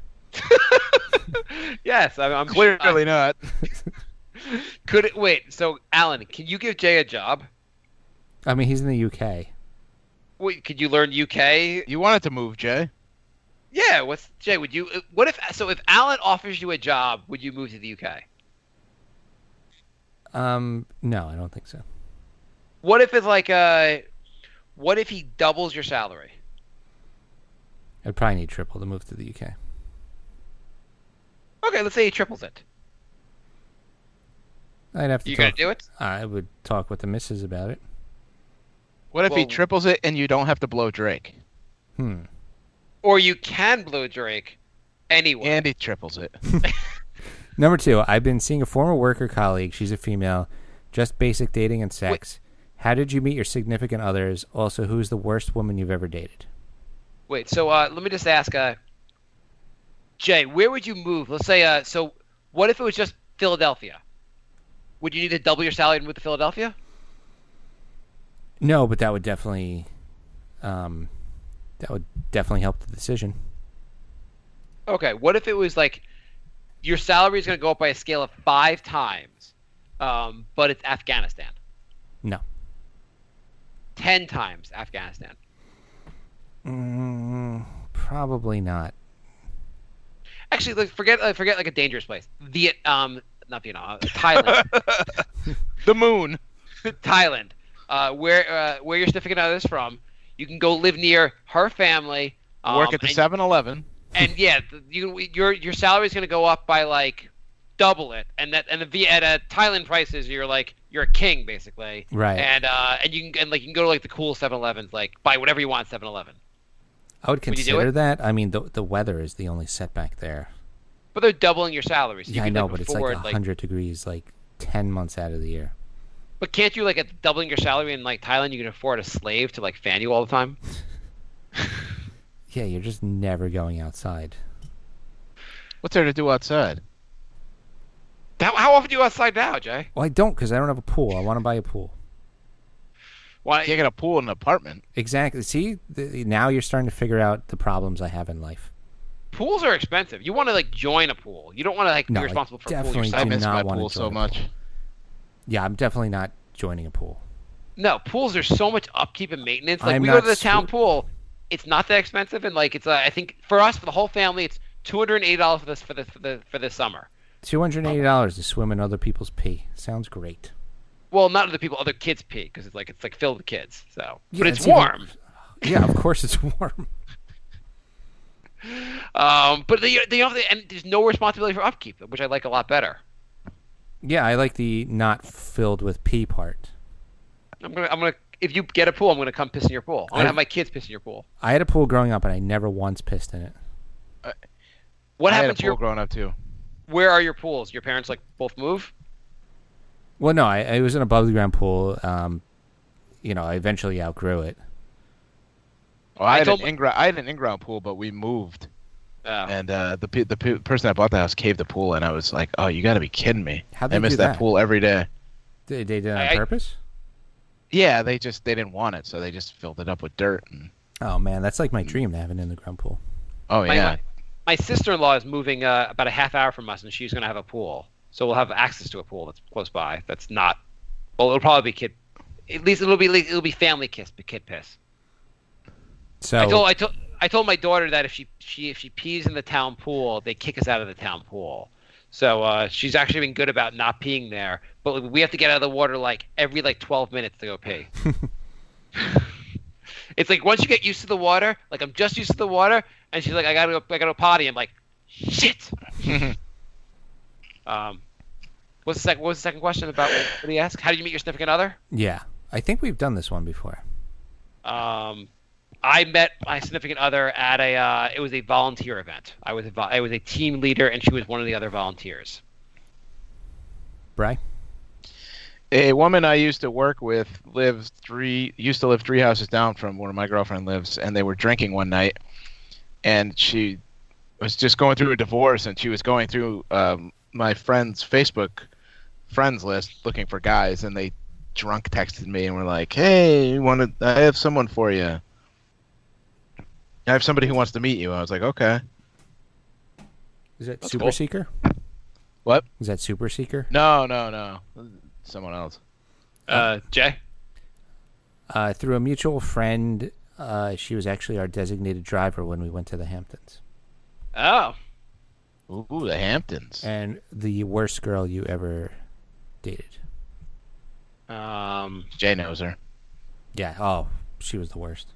Yes, I'm Clearly not. Wait, so Alan, can you give Jay a job? I mean, he's in the UK. Wait, could you learn UK? You wanted to move, Jay. Yeah, Jay, would you if Alan offers you a job, would you move to the UK? No, I don't think so. What if it's what if he doubles your salary? I'd probably need triple to move to the UK. Okay, let's say he triples it. I'd have to You gonna do it? I would talk with the missus about it. What if he triples it and you don't have to blow Drake? Or you can blow Drake anyway. And he triples it. Number 2, I've been seeing a former worker colleague. She's a female. Just basic dating and sex. How did you meet your significant others? Also, who's the worst woman you've ever dated? Wait, so let me just ask, Jay, where would you move? Let's say, so what if it was just Philadelphia? Would you need to double your salary and move to Philadelphia? No, but that would definitely help the decision. Okay, what if it was like your salary is going to go up by a scale of 5 times, but it's Afghanistan? No. 10 times Afghanistan? Probably not. Actually, forget like a dangerous place. Not Vietnam, Thailand. The moon. Thailand, where your significant other is from. You can go live near her family. Work at the 7-Eleven. And yeah, your salary is going to go up by like double it, and at Thailand prices, you're a king basically. Right. And you can go to like the cool 7-Elevens, like buy whatever you want at 7-Eleven. I would consider that. I mean, the weather is the only setback there. But they're doubling your salary. So yeah, I know, but it's like 100 degrees, like 10 months out of the year. But can't you at doubling your salary in like Thailand, you can afford a slave to fan you all the time? Yeah, you're just never going outside. What's there to do outside? How often do you go outside now, Jay? Well, I don't, because I don't have a pool. I want to buy a pool. Why? You can't get a pool in an apartment. Exactly. See, now you're starting to figure out the problems I have in life. Pools are expensive. You want to join a pool. You don't want to be responsible for a pool yourself. I miss my pool so much. Yeah, I'm definitely not joining a pool. No, pools are so much upkeep and maintenance. We I'm go not to the town pool. It's not that expensive, and it's I think for us, for the whole family, it's $280 for this summer. $280 to swim in other people's pee. Sounds great. Well, not other people, other kids' pee, because it's filled with kids. So, yeah, but it's warm. Yeah, of course it's warm. But and there's no responsibility for upkeep, which I like a lot better. Yeah, I like the not filled with pee part. I'm gonna. If you get a pool, I'm gonna come piss in your pool. I'm gonna have my kids piss in your pool. I had a pool growing up, and I never once pissed in it. What happened I had a pool growing up too? Where are your pools? Your parents both move? Well, no, I was an above the ground pool. I eventually outgrew it. Well, I had an in-ground pool, but we moved. Oh. And the person that bought the house caved the pool, and I was like, "Oh, you got to be kidding me!" I miss that pool every day. They did it on purpose? Yeah, they didn't want it, so they just filled it up with dirt. Oh man, that's like my dream to have an in-the-ground pool. Oh yeah. My sister-in-law is moving about a half hour from us, and she's going to have a pool. So we'll have access to a pool that's close by. That's not. Well, it'll probably be kid. At least it'll be family kid piss. So I told my daughter that if she pees in the town pool, they kick us out of the town pool. So she's actually been good about not peeing there. But we have to get out of the water every 12 minutes to go pee. It's once you get used to the water, I'm just used to the water, and she's like, I gotta go potty. I'm like, shit. What was the second question about? What did he ask? How did you meet your significant other? Yeah, I think we've done this one before. I met my significant other at it was a volunteer event. I was a team leader, and she was one of the other volunteers. Bri? A woman I used to work with used to live 3 houses down from where my girlfriend lives, and they were drinking one night. and she was just going through a divorce, and she was going through my friend's Facebook friends list looking for guys, and they drunk texted me and were like, "Hey, I have someone for you. I have somebody who wants to meet you." I was like, "Okay." Is that That's Super cool. Seeker? What? Is that Super Seeker? No. Someone else. Jay? Through a mutual friend, she was actually our designated driver when we went to the Hamptons. Oh. Ooh, the Hamptons. And the worst girl you ever dated. Jay knows her. Yeah. Oh, she was the worst.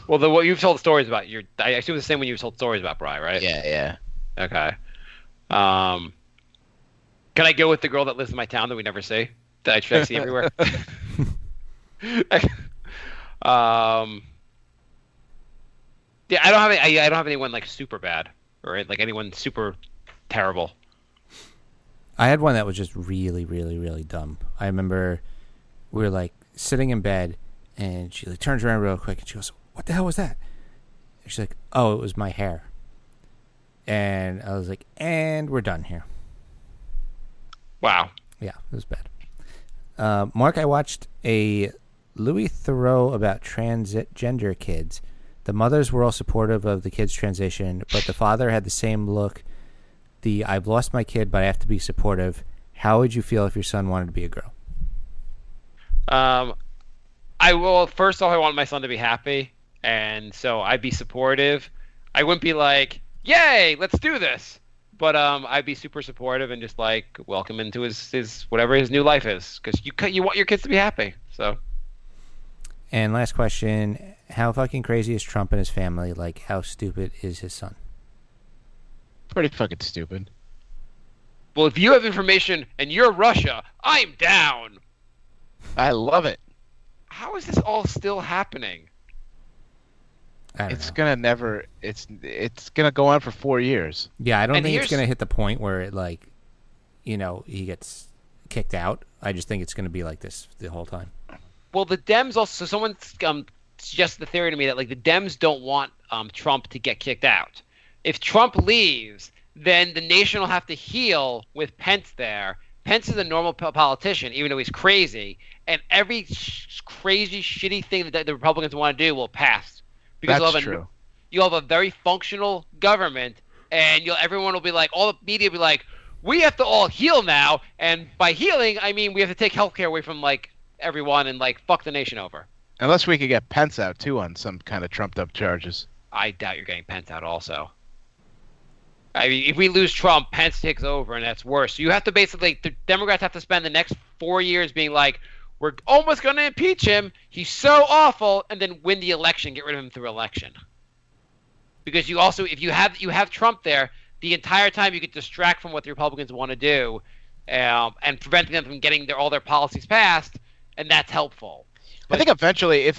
Well, what you've told stories about, I assume the same one you've told stories about, Bri, right? Yeah. Okay. Can I go with the girl that lives in my town that we never see? That I see everywhere? Yeah, I don't have anyone like super bad or like anyone super terrible. I had one that was just really, really, really dumb. I remember we were like sitting in bed, and she like turns around real quick, and she goes, "What the hell was that?" And she's like, "Oh, it was my hair." And I was like, "And we're done here." Wow. Yeah, it was bad. Mark, I watched a Louis Theroux about transgender kids. The mothers were all supportive of the kid's transition, but the father had the same look. I've lost my kid, but I have to be supportive. How would you feel if your son wanted to be a girl? First off, I want my son to be happy, and so I'd be supportive. I wouldn't be like, "Yay, let's do this," but I'd be super supportive and just like welcome into his whatever his new life is, because you want your kids to be happy. So. And last question, how fucking crazy is Trump and his family? Like, how stupid is his son? Pretty fucking stupid. Well, if you have information and you're Russia, I'm down. I love it. How is this all still happening? It's gonna go on for 4 years. Yeah, I don't think it's gonna hit the point where it like, he gets kicked out. I just think it's gonna be like this the whole time. Well, the Dems also. So someone suggested the theory to me that like the Dems don't want Trump to get kicked out. If Trump leaves, then the nation will have to heal with Pence there. Pence is a normal politician, even though he's crazy, and every crazy, shitty thing that the Republicans want to do will pass. Because That's true. You'll have a very functional government, and everyone will be like, all the media will be like, we have to all heal now, and by healing, I mean we have to take healthcare away from like everyone and like fuck the nation over. Unless we could get Pence out too on some kind of trumped up charges. I doubt you're getting Pence out also. I mean, if we lose Trump, Pence takes over, and that's worse. So you have to basically, the Democrats have to spend the next 4 years being like, we're almost going to impeach him. He's so awful, and then win the election, get rid of him through election. Because you also, if you have Trump there, the entire time you could distract from what the Republicans want to do, and preventing them from getting all their policies passed, and that's helpful. But I think eventually,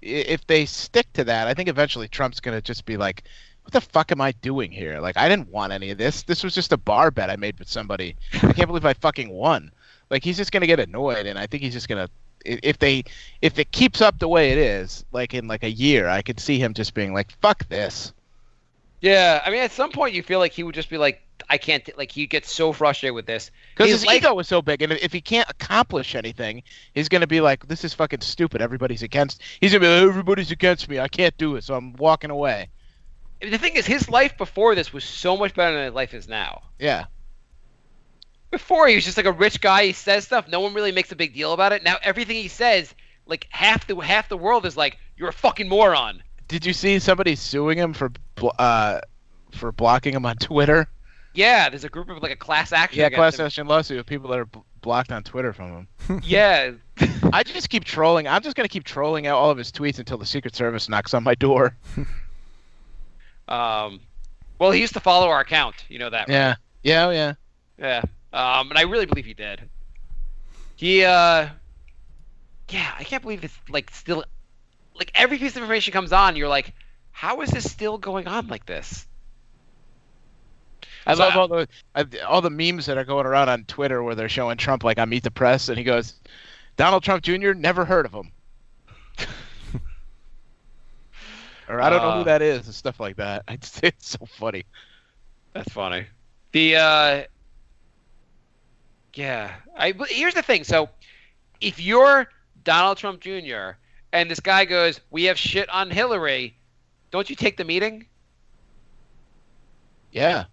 if they stick to that, I think eventually Trump's gonna just be like, what the fuck am I doing here? Like, I didn't want any of this. This was just a bar bet I made with somebody. I can't believe I fucking won. Like, he's just gonna get annoyed, and I think he's just gonna, if it keeps up the way it is, like in like a year, I could see him just being like, fuck this. Yeah, I mean, at some point you feel like he would just be like, I can't, like he gets so frustrated with this. Because his ego was so big, and if he can't accomplish anything, he's gonna be like, this is fucking stupid. He's gonna be like, everybody's against me. I can't do it, so I'm walking away. The thing is, his life before this was so much better than his life is now. Yeah. Before, he was just like a rich guy. He says stuff. No one really makes a big deal about it. Now, everything he says, like half the world is like, you're a fucking moron. Did you see somebody suing him for blocking him on Twitter? Yeah, there's a group of like a class action. Yeah, class action lawsuit of people that are blocked on Twitter from him. Yeah. I just keep trolling. I'm just gonna keep trolling out all of his tweets until the Secret Service knocks on my door. Well, he used to follow our account. You know that, right? Yeah. And I really believe he did. Yeah, I can't believe it's like still, like every piece of information comes on, you're like, how is this still going on like this? I love all the memes that are going around on Twitter where they're showing Trump like on Meet the Press, and he goes, Donald Trump Jr., never heard of him. Or I don't know who that is, and stuff like that. It's so funny. That's funny. But here's the thing. So, if you're Donald Trump Jr. and this guy goes, "We have shit on Hillary," don't you take the meeting? Yeah.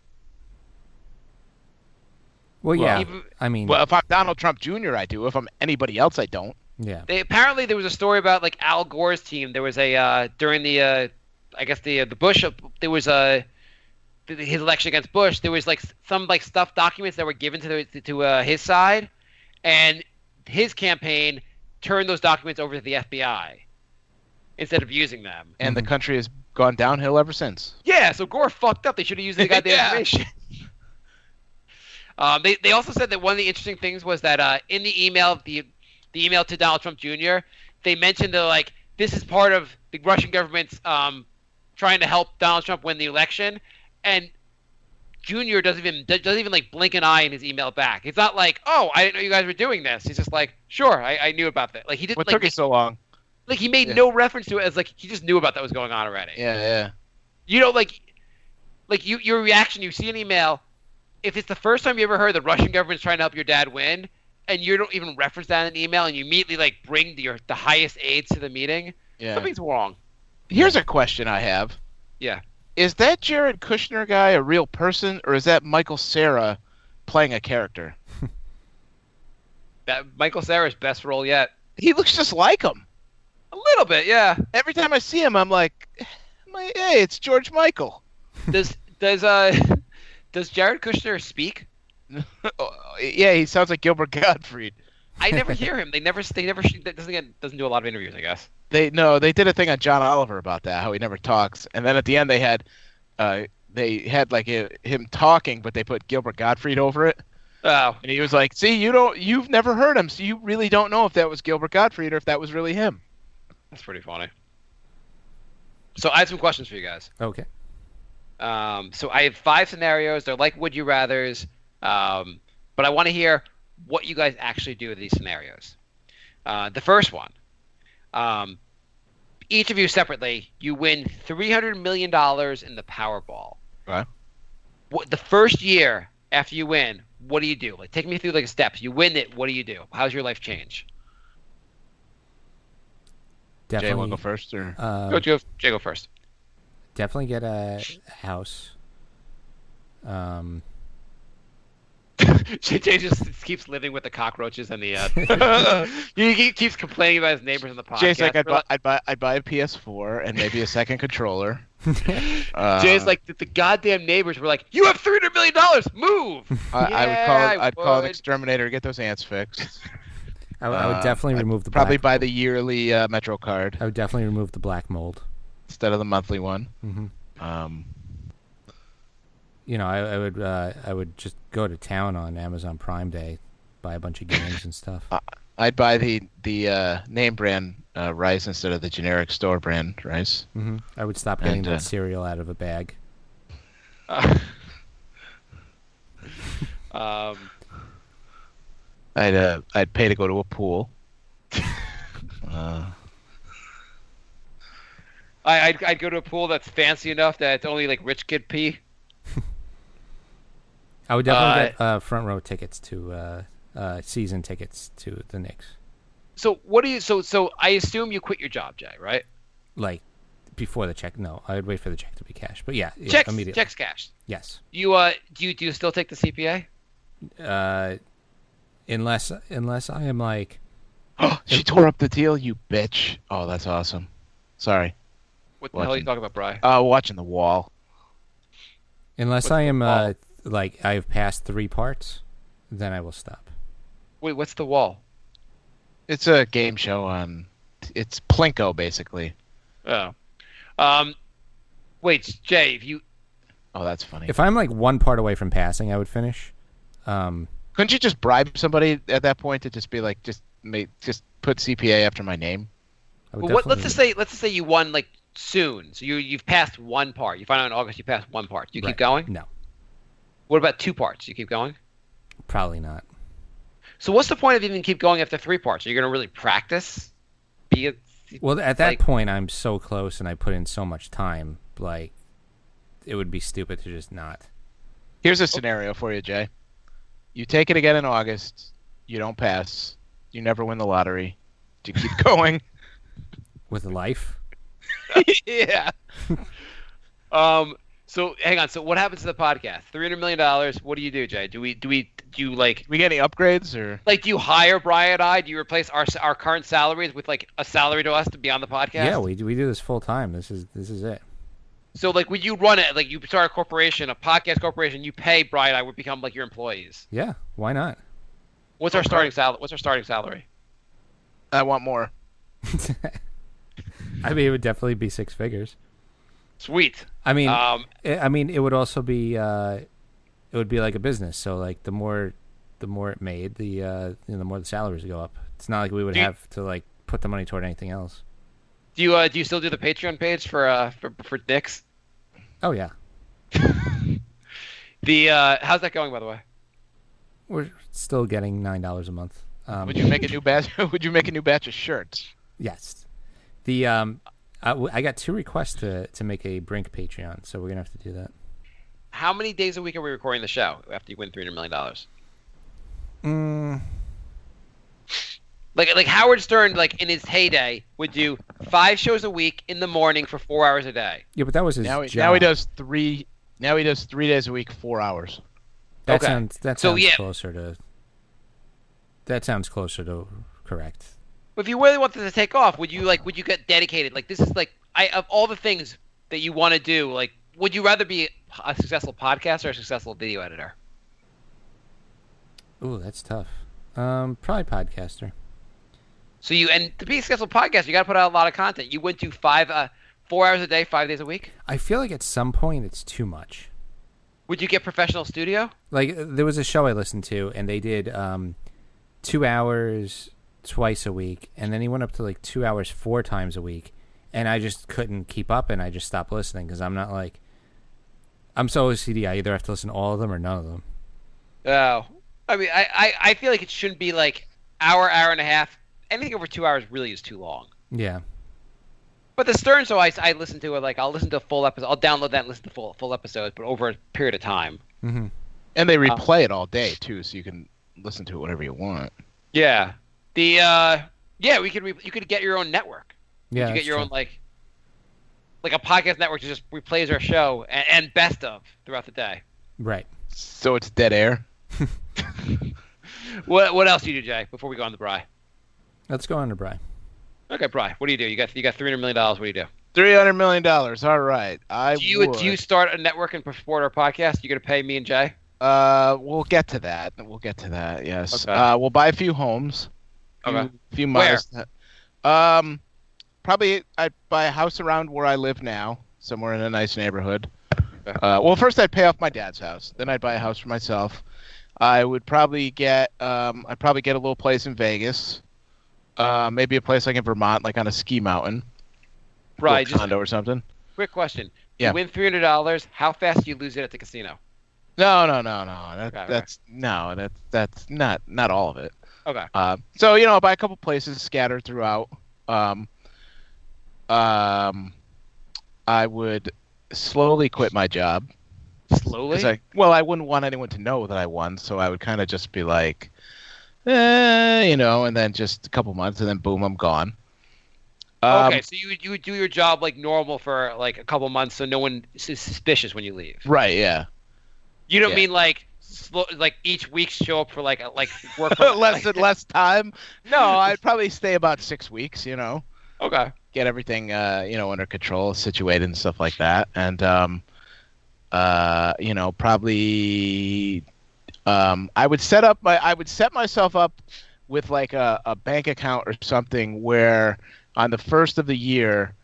Well, yeah. Even, I mean, well, if I'm Donald Trump Jr., I do. If I'm anybody else, I don't. Yeah. Apparently, there was a story about like Al Gore's team. There was a during the I guess the Bush. There was his election against Bush. There was like some like stuffed documents that were given to his side, and his campaign turned those documents over to the FBI instead of using them. And the country has gone downhill ever since. Yeah, so Gore fucked up. They should have used the goddamn information. They also said that one of the interesting things was that in the email, the email to Donald Trump Jr., they mentioned that like this is part of the Russian government's trying to help Donald Trump win the election, and Jr. doesn't even like blink an eye in his email back. It's not like, oh, I didn't know you guys were doing this. He's just like, sure, I knew about that. Like he didn't. What like, took you so long? Like he made no reference to it as like he just knew about that was going on already. Yeah. You know, like your reaction. You see an email. If it's the first time you ever heard the Russian government's trying to help your dad win, and you don't even reference that in an email, and you immediately like bring the highest aides to the meeting, something's wrong. Here's a question I have. Yeah. Is that Jared Kushner guy a real person, or is that Michael Cera playing a character? That Michael Cera's best role yet. He looks just like him. A little bit, yeah. Every time I see him, I'm like, hey, it's George Michael. Does Jared Kushner speak? Yeah, he sounds like Gilbert Gottfried. I never hear him. They never doesn't do a lot of interviews, I guess. They did a thing on John Oliver about that, how he never talks, and then at the end they had like him talking, but they put Gilbert Gottfried over it. Oh. And he was like, "See, you've never heard him, so you really don't know if that was Gilbert Gottfried or if that was really him." That's pretty funny. So I have some questions for you guys. Okay. So I have 5 scenarios. They're like would you rathers, but I want to hear what you guys actually do with these scenarios. The first one, each of you separately, you win $300 million in the Powerball. Right. The first year after you win, what do you do? Like, take me through like steps. You win it. What do you do? How's your life change? Definitely. Jay, want to go first, or Jay, go first. Definitely get a house. Jay just keeps living with the cockroaches and the. He keeps complaining about his neighbors in the podcast. Jay's like, I'd buy a PS4 and maybe a second controller. Jay's like, the goddamn neighbors were like, "You have $300 million. Move!" I'd call an exterminator to get those ants fixed. I would definitely remove the probably black buy the yearly Metro card. I would definitely remove the black mold instead of the monthly one. Mm-hmm. I would just go to town on Amazon Prime Day, buy a bunch of games and stuff. I'd buy the name brand rice instead of the generic store brand rice. Mm-hmm. I would stop getting that cereal out of a bag. I'd pay to go to a pool. I'd go to a pool that's fancy enough that it's only like rich kid pee. I would definitely get front row tickets to season tickets to the Knicks. So what do you? So I assume you quit your job, Jay, right? Like before the check? No, I would wait for the check to be cashed. But yeah, immediately. Checks cashed. Yes. You do you still take the CPA? Unless I am like. She tore up the deal, you bitch. Oh, that's awesome. Sorry. What the hell are you talking about, Bri? Watching The Wall. Unless I am like I've passed 3 parts, then I will stop. Wait, what's The Wall? It's a game show on. It's Plinko, basically. Oh. Wait, Jay, if you. Oh, that's funny. If I'm like 1 part away from passing, I would finish. Couldn't you just bribe somebody at that point to just be like, just put CPA after my name? Well, let's just say you won like soon. So you've passed 1 part. You find out in August you passed 1 part. You keep going? No. What about 2 parts? You keep going? Probably not. So what's the point of even keep going after 3 parts? Are you going to really practice? Be a Well, at that like, point, I'm so close and I put in so much time. Like, it would be stupid to just not. Here's a scenario for you, Jay. You take it again in August. You don't pass. You never win the lottery. Do you keep going? With life? Yeah. So hang on. So what happens to the podcast? $300 million. What do you do, Jay? Do you like? We get any upgrades or? Like, do you hire Brian and I? Do you replace our current salaries with like a salary to us to be on the podcast? Yeah, we do this full time. This is it. So like, would you run it? Like, you start a corporation, a podcast corporation. You pay Brian and I would become like your employees. Yeah, why not? What's our starting salary? What's our starting salary? I want more. I mean, it would definitely be six figures. Sweet. I mean, it would also be, it would be like a business. So like, the more it made, the more the salaries go up. It's not like we would have to like put the money toward anything else. Do you still do the Patreon page for Nick's? Oh yeah. How's that going, by the way? We're still getting $9 a month. Would you make a new batch? Would you make a new batch of shirts? Yes. I got 2 requests to make a Brink Patreon, so we're gonna have to do that. How many days a week are we recording the show after you win $300 million? Like Howard Stern, like in his heyday, would do 5 shows a week in the morning for 4 hours a day. Yeah, but that was his job. Now he does 3. Now he does 3 days a week, 4 hours. That Okay. sounds So, yeah. closer to. That sounds closer to correct. If you really wanted to take off, would you get dedicated? Like, this is like, of all the things that you want to do, like, would you rather be a successful podcaster or a successful video editor? Ooh, that's tough. Probably podcaster. So and to be a successful podcaster, you got to put out a lot of content. You went to 4 hours a day, 5 days a week. I feel like at some point it's too much. Would you get professional studio? Like, there was a show I listened to, and they did 2 hours twice a week, and then he went up to like 2 hours 4 times a week, and I just couldn't keep up, and I just stopped listening because I'm not like, I'm so OCD. I either have to listen to all of them or none of them. Oh, I mean, I feel like it shouldn't be like hour and a half. Anything over 2 hours really is too long. Yeah. But the Stern show, I listen to it, like, I'll listen to a full episode. I'll download that and listen to full episodes, but over a period of time. Mm-hmm. And they replay it all day too, so you can listen to it whenever you want. Yeah. You could get your own network. Yeah. You get your own like a podcast network that just replays our show and best of throughout the day. Right. So it's dead air. What else do you do, Jay? Before we go on to Bri. Let's go on to Bri. Okay, Bri. What do you do? You got $300 million. What do you do? $300 million. All right. Do you start a network and support our podcast? You gonna pay me and Jay? We'll get to that. Yes. Okay. We'll buy a few homes. Okay. Few modest. Probably I'd buy a house around where I live now, somewhere in a nice neighborhood. Okay. Well, first I'd pay off my dad's house. Then I'd buy a house for myself. I would probably get a little place in Vegas. Maybe a place like in Vermont, like on a ski mountain. Right. Just condo or something. Quick question. Yeah. You win $300. How fast do you lose it at the casino? No. Okay. That's not all of it. Okay. So I'll buy a couple places scattered throughout. I would slowly quit my job. Slowly? I wouldn't want anyone to know that I won, so I would kind of just be like, and then just a couple months, and then boom, I'm gone. Okay, so you would do your job like normal for like a couple months, so no one is suspicious when you leave. Right? Yeah. You don't mean like each week show up for like work for, less time? No, I'd probably stay about 6 weeks. Okay. Get everything under control, situated, and stuff like that, and probably I would set myself up with like a bank account or something where on the first of the year,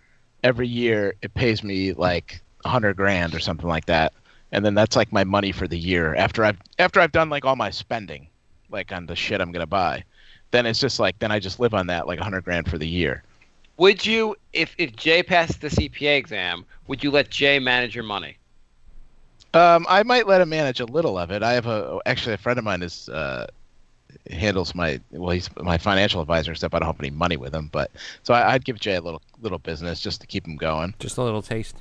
every year it pays me like $100,000 or something like that, and then that's like my money for the year after I've done like all my spending, like on the shit I'm gonna buy. Then it's just like I just live on that like $100,000 for the year. Would you, if Jay passed the CPA exam, would you let Jay manage your money? I might let him manage a little of it. I have actually a friend of mine is handles he's my financial advisor and stuff. I don't have any money with him, but so I'd give Jay a little business just to keep him going. Just a little taste.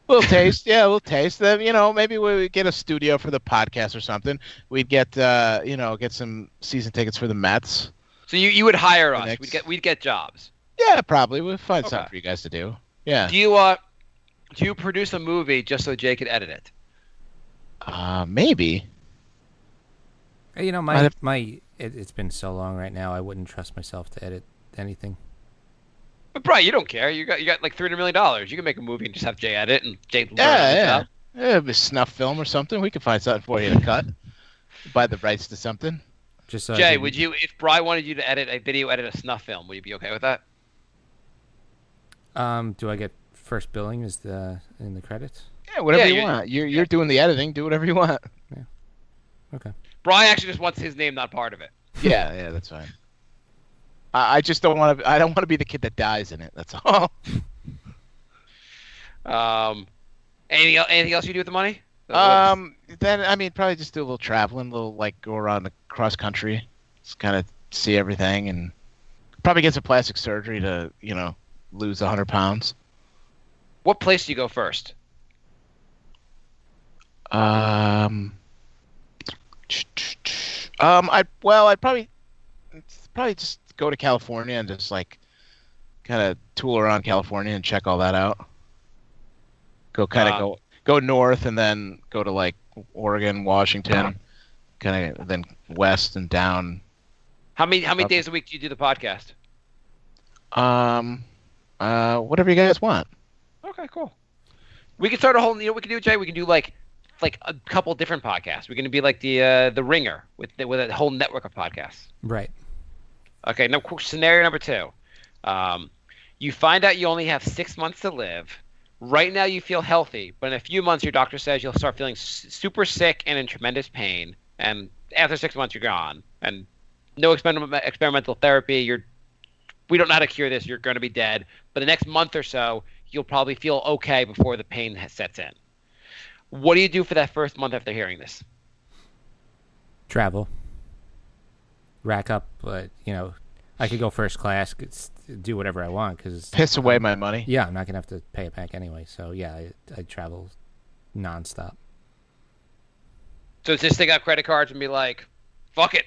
Little taste, yeah, a little taste. Maybe we get a studio for the podcast or something. We'd get get some season tickets for the Mets. So you would hire us. We'd get jobs. Yeah, probably. We'll find something for you guys to do. Yeah. Do you produce a movie just so Jay could edit it? Maybe. It's been so long right now. I wouldn't trust myself to edit anything. But Brian, you don't care. You got like $300 million. You can make a movie and just have Jay edit and Jay. Yeah. A snuff film or something. We could find something for you to cut. Buy the rights to something. Just so Jay, would you, if Brian wanted you to edit a snuff film, would you be okay with that? Do I get first billing in the credits? Yeah, whatever you want. You're doing the editing. Do whatever you want. Yeah. Okay. Brian actually just wants his name not part of it. Yeah, that's fine. I just don't want to. I don't want to be the kid that dies in it. That's all. Anything else you do with the money? Then probably just do a little traveling, go around the cross country, just kind of see everything, and probably get some plastic surgery to lose 100 pounds. What place do you go first? I'd probably just go to California and just kind of tool around California and check all that out. Go north and then go to Oregon, Washington, kind of then west and down. How many days a week do you do the podcast? Whatever you guys want. Okay, cool. We can start a whole. What we can do, Jay? We can do like a couple different podcasts. We're going to be like the Ringer with a whole network of podcasts. Right. Okay. Now, scenario number 2. You find out you only have 6 months to live. Right now, you feel healthy, but in a few months, your doctor says you'll start feeling super sick and in tremendous pain. And after 6 months, you're gone. And no experimental therapy. We don't know how to cure this. You're going to be dead. But the next month or so, you'll probably feel okay before the pain sets in. What do you do for that first month after hearing this? Travel. Rack up, but I could go first class, do whatever I want because piss away my money. Yeah, I'm not gonna have to pay it back anyway. So yeah, I travel nonstop. So just take out credit cards and be like, "Fuck it."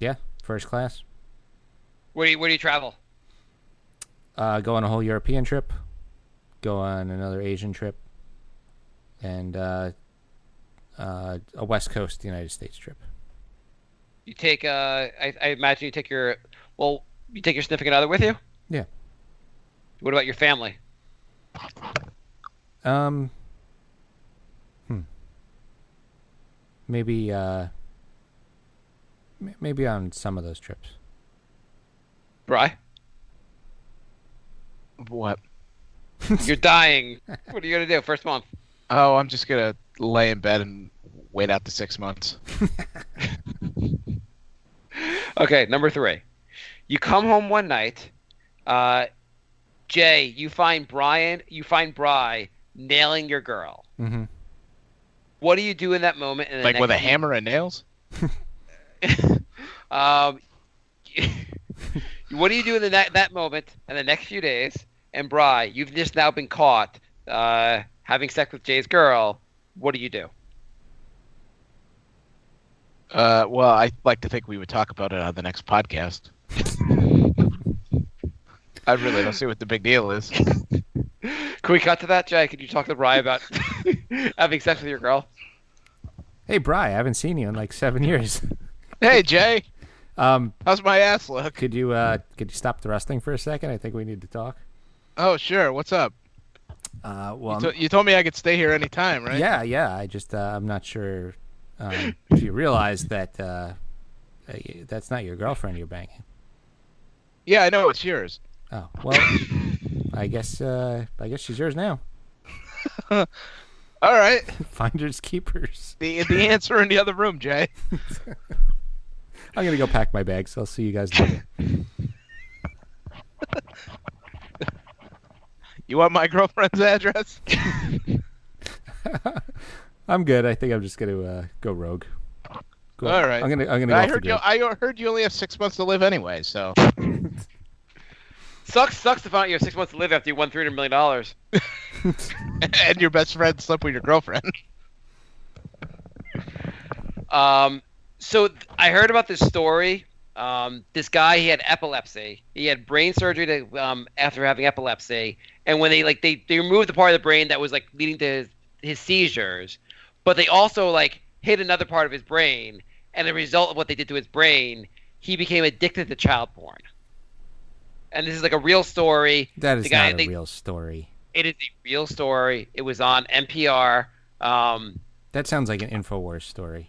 Yeah, first class. Where do you travel? Go on a whole European trip. Go on another Asian trip. And a West Coast United States trip. You take I imagine you take your significant other with you? Yeah. What about your family? Maybe on some of those trips. Bri? What? You're dying. What are you gonna do first month? Oh, I'm just gonna lay in bed and wait out the 6 months. Okay, number 3. You come home one night. Jay, you find Bri nailing your girl. Mm-hmm. What do you do in that moment? With a hammer and nails? What do you do in that moment and the next few days? And Bri, you've just now been caught having sex with Jay's girl. What do you do? Well, I'd like to think we would talk about it on the next podcast. I really don't see what the big deal is. Can we cut to that, Jay? Could you talk to Bri about having sex with your girl? Hey, Bri, I haven't seen you in like 7 years. Hey, Jay. How's my ass look? Could you stop thrusting for a second? I think we need to talk. Oh, sure. What's up? You told me I could stay here anytime, right? Yeah. I just I'm not sure if you realize that that's not your girlfriend you're banging. Yeah, I know it's yours. Oh well, I guess she's yours now. All right. Finders keepers. The answer in the other room, Jay. I'm gonna go pack my bags. I'll see you guys later. You want my girlfriend's address? I'm good. I think I'm just gonna go rogue. Cool. All right. I'm gonna go I off the heard grid. I heard you only have 6 months to live anyway. So Sucks to find out you have 6 months to live after you won $300 million. and your best friend slept with your girlfriend. So I heard about this story. This guy, he had epilepsy. He had brain surgery after having epilepsy, and when they removed the part of the brain that was like leading to his seizures, but they also like hit another part of his brain, and the result of what they did to his brain, he became addicted to child porn. And this is like a real story. That is not a real story. It is a real story. It was on NPR. That sounds like an InfoWars story.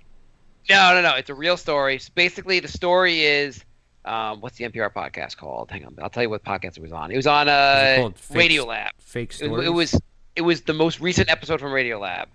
No. It's a real story. So basically, the story is, what's the NPR podcast called? Hang on, I'll tell you what podcast it was on. It was on Radiolab. Fake stories. It was the most recent episode from Radiolab.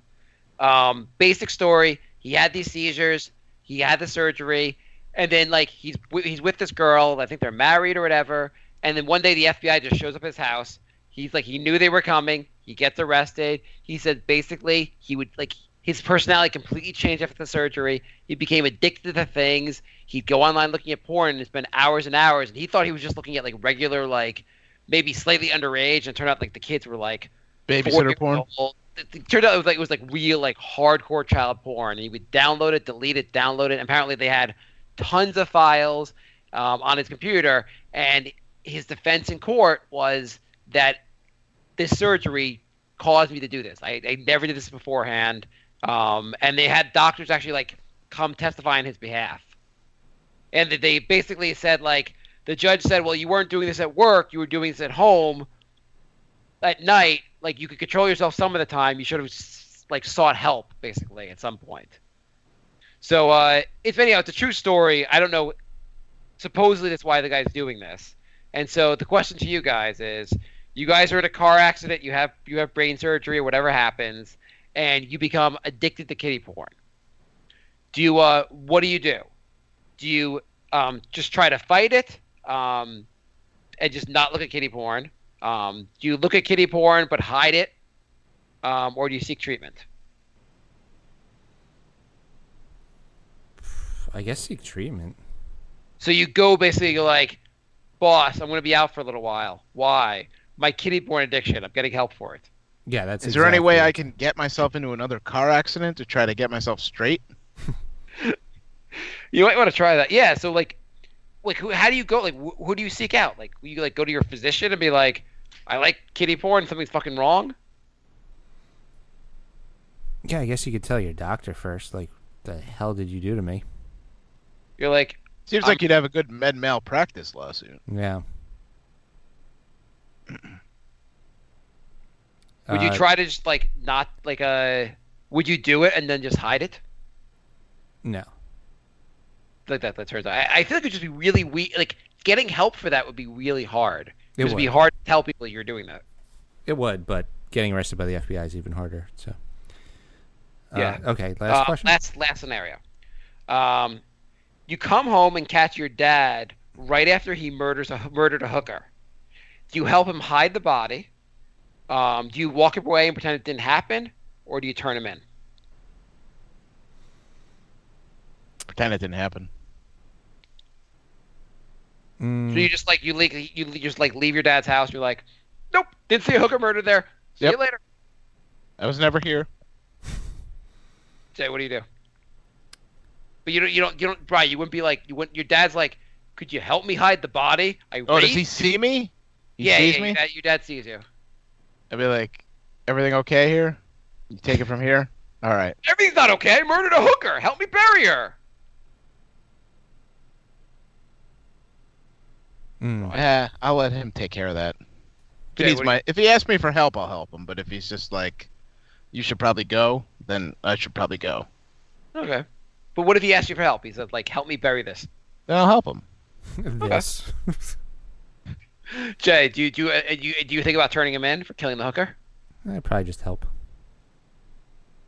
Basic story: he had these seizures, he had the surgery, and then like he's with this girl. I think they're married or whatever. And then one day the FBI just shows up at his house. He's like, he knew they were coming. He gets arrested. He said basically he would like. His personality completely changed after the surgery. He became addicted to things. He'd go online looking at porn and spend hours and hours. And he thought he was just looking at like regular, like maybe slightly underage. And it turned out like the kids were like Babysitter porn. It turned out it was like real like hardcore child porn. And he would download it, delete it, download it. And apparently they had tons of files on his computer. And his defense in court was that this surgery caused me to do this. I never did this beforehand. And they had doctors actually like come testify on his behalf, and they basically said like the judge said, well, you weren't doing this at work, you were doing this at home at night, like you could control yourself some of the time, you should have like sought help basically at some point. So it's anyhow, it's a true story. I don't know, supposedly that's why the guy's doing this. And so the question to you guys is, you guys are in a car accident, you have brain surgery or whatever happens, and you become addicted to kiddie porn. What do you do? Do you just try to fight it and just not look at kiddie porn? Do you look at kiddie porn but hide it? Or do you seek treatment? I guess seek treatment. So you go basically, you're like, boss, I'm going to be out for a little while. Why? My kiddie porn addiction. I'm getting help for it. Yeah, that's. Is there any way I can get myself into another car accident to try to get myself straight? You might want to try that. Yeah. So like, how do you go? Like, who do you seek out? Like, will you like go to your physician and be like, I like kiddie porn. Something's fucking wrong. Yeah, I guess you could tell your doctor first. Like, the hell did you do to me? You're like. Seems like you'd have a good med malpractice lawsuit. Yeah. Would you try to just like not like would you do it and then just hide it? No. Like that turns out. I feel like it would just be really weak. Like getting help for that would be really hard. It would be hard to tell people you're doing that. It would, but getting arrested by the FBI is even harder. So. Yeah. Okay. Last question. Last scenario. You come home and catch your dad right after he murdered a hooker. Do you help him hide the body? Do you walk away and pretend it didn't happen, or do you turn him in? Pretend it didn't happen. So you just like you just like leave your dad's house. You're like, nope, didn't see a hooker murdered there. See you later. I was never here. Jay, what do you do? But you don't, Brian. You wouldn't be like, your dad's like, could you help me hide the body? Does he see me? He sees me? Your dad sees you. I'd be like, everything okay here? You take it from here? All right. Everything's not okay. I murdered a hooker. Help me bury her. Yeah, I'll let him take care of that. If he asks me for help, I'll help him. But if he's just like, you should probably go, then I should probably go. Okay. But what if he asks you for help? He said, like, help me bury this. Then I'll help him. Yes. Jay, do you think about turning him in for killing the hooker? I'd probably just help.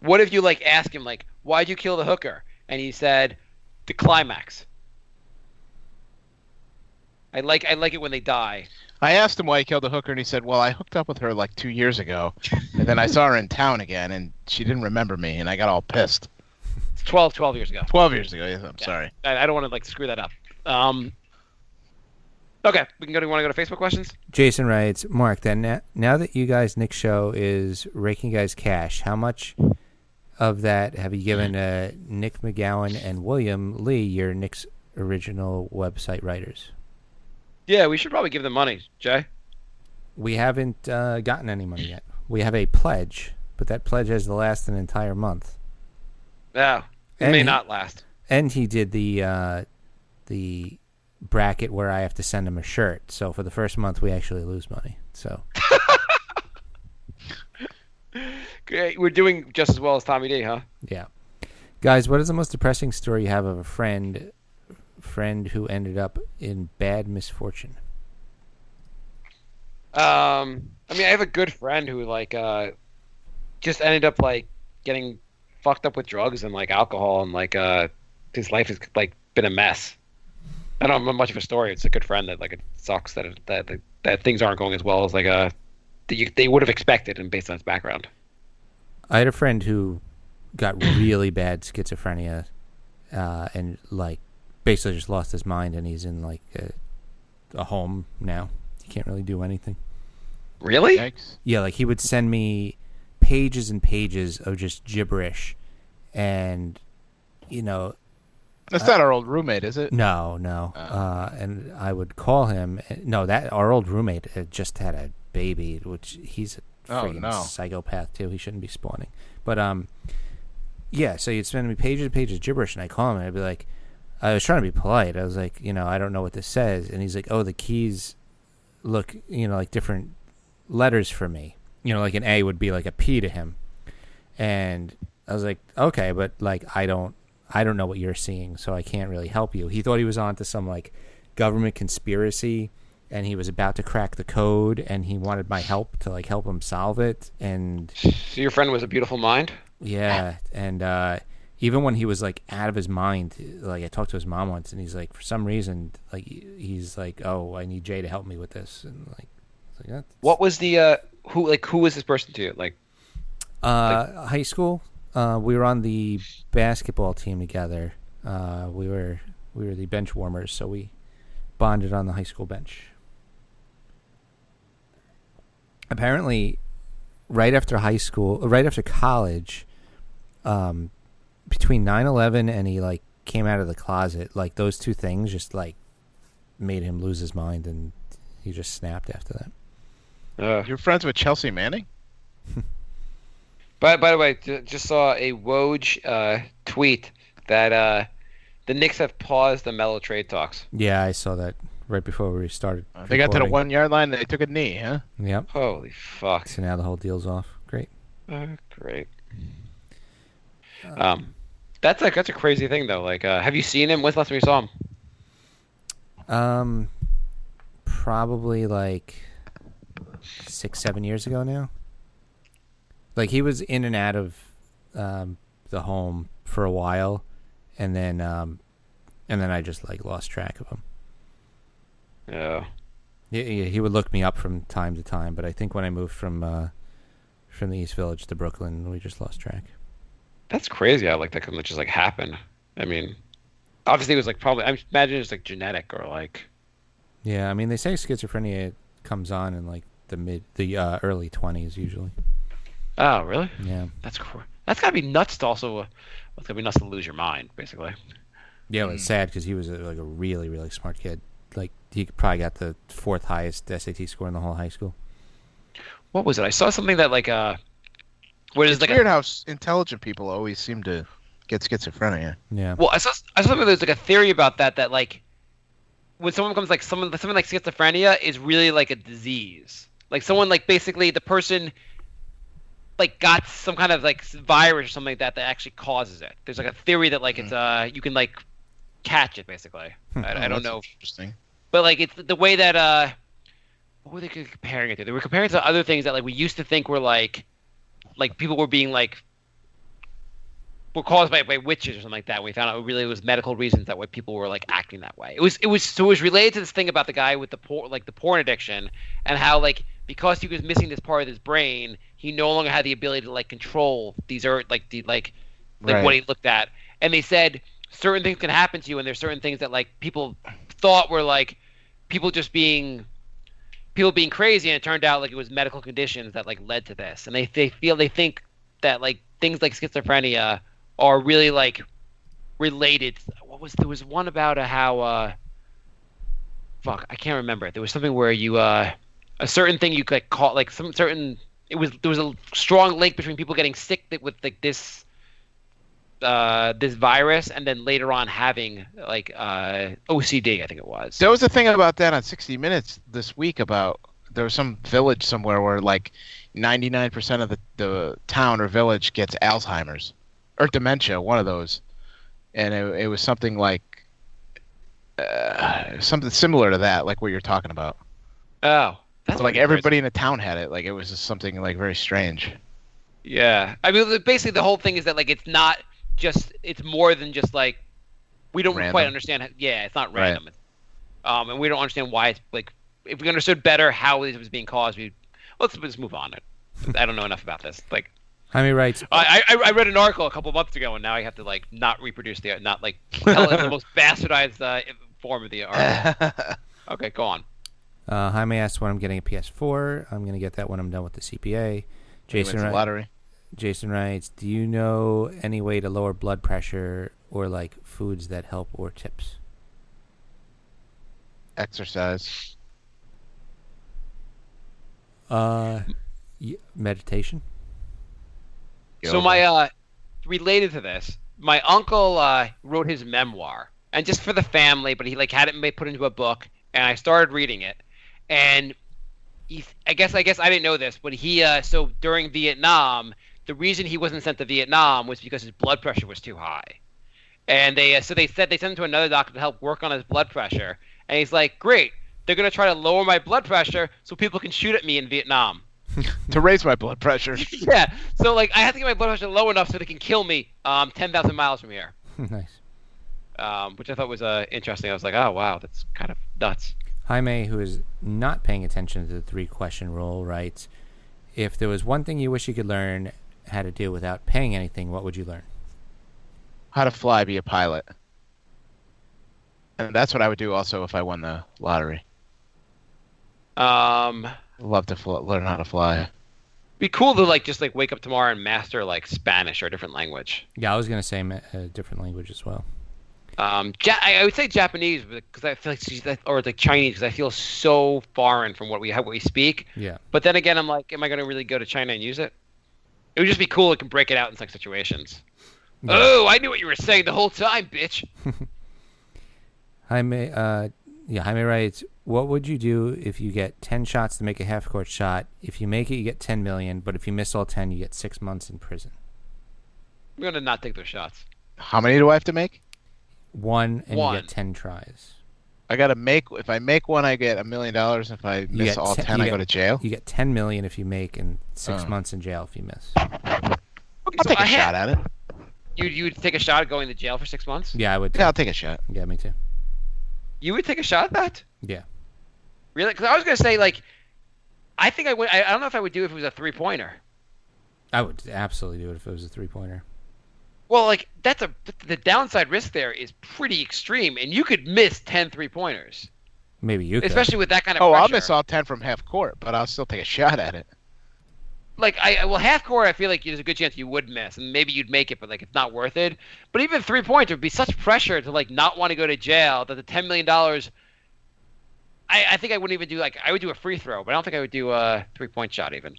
What if you like ask him like, why'd you kill the hooker? And he said, the climax. I like it when they die. I asked him why he killed the hooker, and he said, well, I hooked up with her like 2 years ago, and then I saw her in town again, and she didn't remember me, and I got all pissed. It's 12 years ago. 12 years ago. Yes, I'm sorry. I don't want to like screw that up. Okay, we can go. Do you want to go to Facebook questions? Jason writes, Mark, then now that you guys Nick's show is raking guys cash, how much of that have you given Nick McGowan and William Lee, your Nick's original website writers? Yeah, we should probably give them money, Jay. We haven't gotten any money yet. We have a pledge, but that pledge has to last an entire month. Yeah, it may not last. And he did the bracket where I have to send him a shirt. So for the first month, we actually lose money. So Great. We're doing just as well as Tommy D, huh? yeah, guys, what is the most depressing story you have of a friend who ended up in bad misfortune? I mean, I have a good friend who like just ended up like getting fucked up with drugs and like alcohol, and like his life has like been a mess. I don't have much of a story. It's a good friend that like it sucks that things aren't going as well as like they would have expected, and based on his background. I had a friend who got really bad schizophrenia, and like basically just lost his mind, and he's in like a home now. He can't really do anything. Really? Yikes. Yeah, like he would send me pages and pages of just gibberish, and you know. That's not our old roommate, is it? No. And I would call him. No, that our old roommate had just had a baby, which he's a freaking psychopath too. He shouldn't be spawning. But yeah. So you'd send me pages and pages of gibberish, and I call him, and I'd be like, I was trying to be polite. I was like, I don't know what this says, and he's like, oh, the keys look, like different letters for me. Like an A would be like a P to him, and I was like, okay, but like I don't know what you're seeing, so I can't really help you. He thought he was onto some like government conspiracy, and he was about to crack the code, and he wanted my help to like help him solve it. And so your friend was a beautiful mind? Yeah, and even when he was like out of his mind, like I talked to his mom once, and he's like, for some reason, like he's like, oh, I need Jay to help me with this, and like, it's like what was the who was this person to you? Like high school. We were on the basketball team together. We were the bench warmers, so we bonded on the high school bench. Apparently, right after college, between 9/11 and he like came out of the closet, like those two things just like made him lose his mind, and he just snapped after that. You're friends with Chelsea Manning? By the way, just saw a Woj tweet that the Knicks have paused the Melo trade talks. Yeah, I saw that right before we started. They got to the 1 yard line. They took a knee, huh? Yep. Holy fuck! So now the whole deal's off. Great. Great. That's a crazy thing though. Like, have you seen him? When's the last time you saw him? Probably like 6-7 years ago now. Like he was in and out of the home for a while, and then I just like lost track of him. Yeah. He would look me up from time to time, but I think when I moved from the East Village to Brooklyn, we just lost track. That's crazy how like that can just like happen. I mean, obviously it was like probably I imagine it's like genetic or like. Yeah, I mean they say schizophrenia comes on in like the early 20s usually. Oh, really? Yeah. That's gotta be nuts to also. It's gotta be nuts to lose your mind, basically. Yeah, well, it's sad because he was like a really, really smart kid. Like he probably got the 4th highest SAT score in the whole high school. What was it? I saw something that like it's like weird how intelligent people always seem to get schizophrenia. Yeah. Well, I saw something. There's like a theory about that like when someone becomes like something like schizophrenia is really like a disease. Like someone like basically the person. Like got some kind of like virus or something like that actually causes it. There's like a theory that like it's you can like catch it basically. I don't know. Interesting. But like it's the way that what were they comparing it to? They were comparing it to other things that like we used to think were like people were being like were caused by witches or something like that. We found out it really was medical reasons that why people were like acting that way. It was related to this thing about the guy with the porn addiction and how like because he was missing this part of his brain, he no longer had the ability to like control these what he looked at, and they said certain things can happen to you, and there's certain things that like people thought were like people being crazy, and it turned out like it was medical conditions that like led to this, and they think that like things like schizophrenia are really like related. There was one about how fuck, I can't remember it. There was something where you a certain thing you could call like some certain there was a strong link between people getting sick with like this virus, and then later on having like OCD, I think it was. There was a thing about that on 60 Minutes this week about there was some village somewhere where like 99% of the town or village gets Alzheimer's or dementia, one of those, and it was something like something similar to that, like what you're talking about. Oh, that's so, like everybody in the town had it. Like it was just something like very strange. Yeah, I mean, basically the whole thing is that like it's more than just like we don't random. Quite understand. It's not random, right. And we don't understand why it's like if we understood better how it was being caused, let's just move on. I don't know enough about this. Like, Jaime writes. I read an article a couple months ago, and now I have to like not reproduce not like tell it in the most bastardized form of the article. Okay, go on. Jaime asks when I'm getting a PS4. I'm going to get that when I'm done with the CPA. Jason writes, do you know any way to lower blood pressure or like foods that help or tips? Exercise. Meditation. So my related to this, my uncle wrote his memoir, and just for the family, but he like had it put into a book, and I started reading it, and I guess I didn't know this, but he so during Vietnam, the reason he wasn't sent to Vietnam was because his blood pressure was too high, and they sent him to another doctor to help work on his blood pressure, and he's like, great, they're gonna try to lower my blood pressure so people can shoot at me in Vietnam. To raise my blood pressure. Yeah, so like I have to get my blood pressure low enough so they can kill me 10,000 miles from here. Nice. Which I thought was interesting. I was like, oh wow, that's kind of nuts. Jaime, who is not paying attention to the 3-question rule, writes, if there was one thing you wish you could learn how to do without paying anything, what would you learn? How to fly, be a pilot. And that's what I would do also if I won the lottery. Love to learn how to fly. Be cool to like just like wake up tomorrow and master like Spanish or a different language. Yeah, I was gonna say a different language as well. I would say Japanese because I feel like or like Chinese because I feel so foreign from what we speak. Yeah. But then again, I'm like, am I gonna really go to China and use it? It would just be cool. It can break it out in some situations. Yeah. Oh, I knew what you were saying the whole time, bitch. Jaime writes, what would you do if you get 10 shots to make a half-court shot? If you make it, you get 10 million, but if you miss all 10, you get 6 months in prison. I'm going to not take those shots. How many do I have to make? One, and you get 10 tries. I got to if I make one, I get $1 million. If I miss all 10, I go to jail? You get 10 million if you make, and 6 months in jail if you miss. I'll take a shot at it. You would take a shot at going to jail for 6 months? Yeah, I would. Yeah, I'll take a shot. Yeah, me too. You would take a shot at that? Yeah. Really? Because I was going to say, like, I think I would. I don't know if I would do it if it was a 3-pointer. I would absolutely do it if it was a 3-pointer. Well, like, the downside risk there is pretty extreme, and you could miss 10 3-pointers. Maybe you could. Especially with that kind of pressure. I'll miss all 10 from half court, but I'll still take a shot at it. Like, half court, I feel like there's a good chance you would miss, and maybe you'd make it, but, like, it's not worth it. But even 3-pointer would be such pressure to, like, not want to go to jail that the $10 million, I think I wouldn't even do, like, I would do a free throw, but I don't think I would do a 3-point shot even.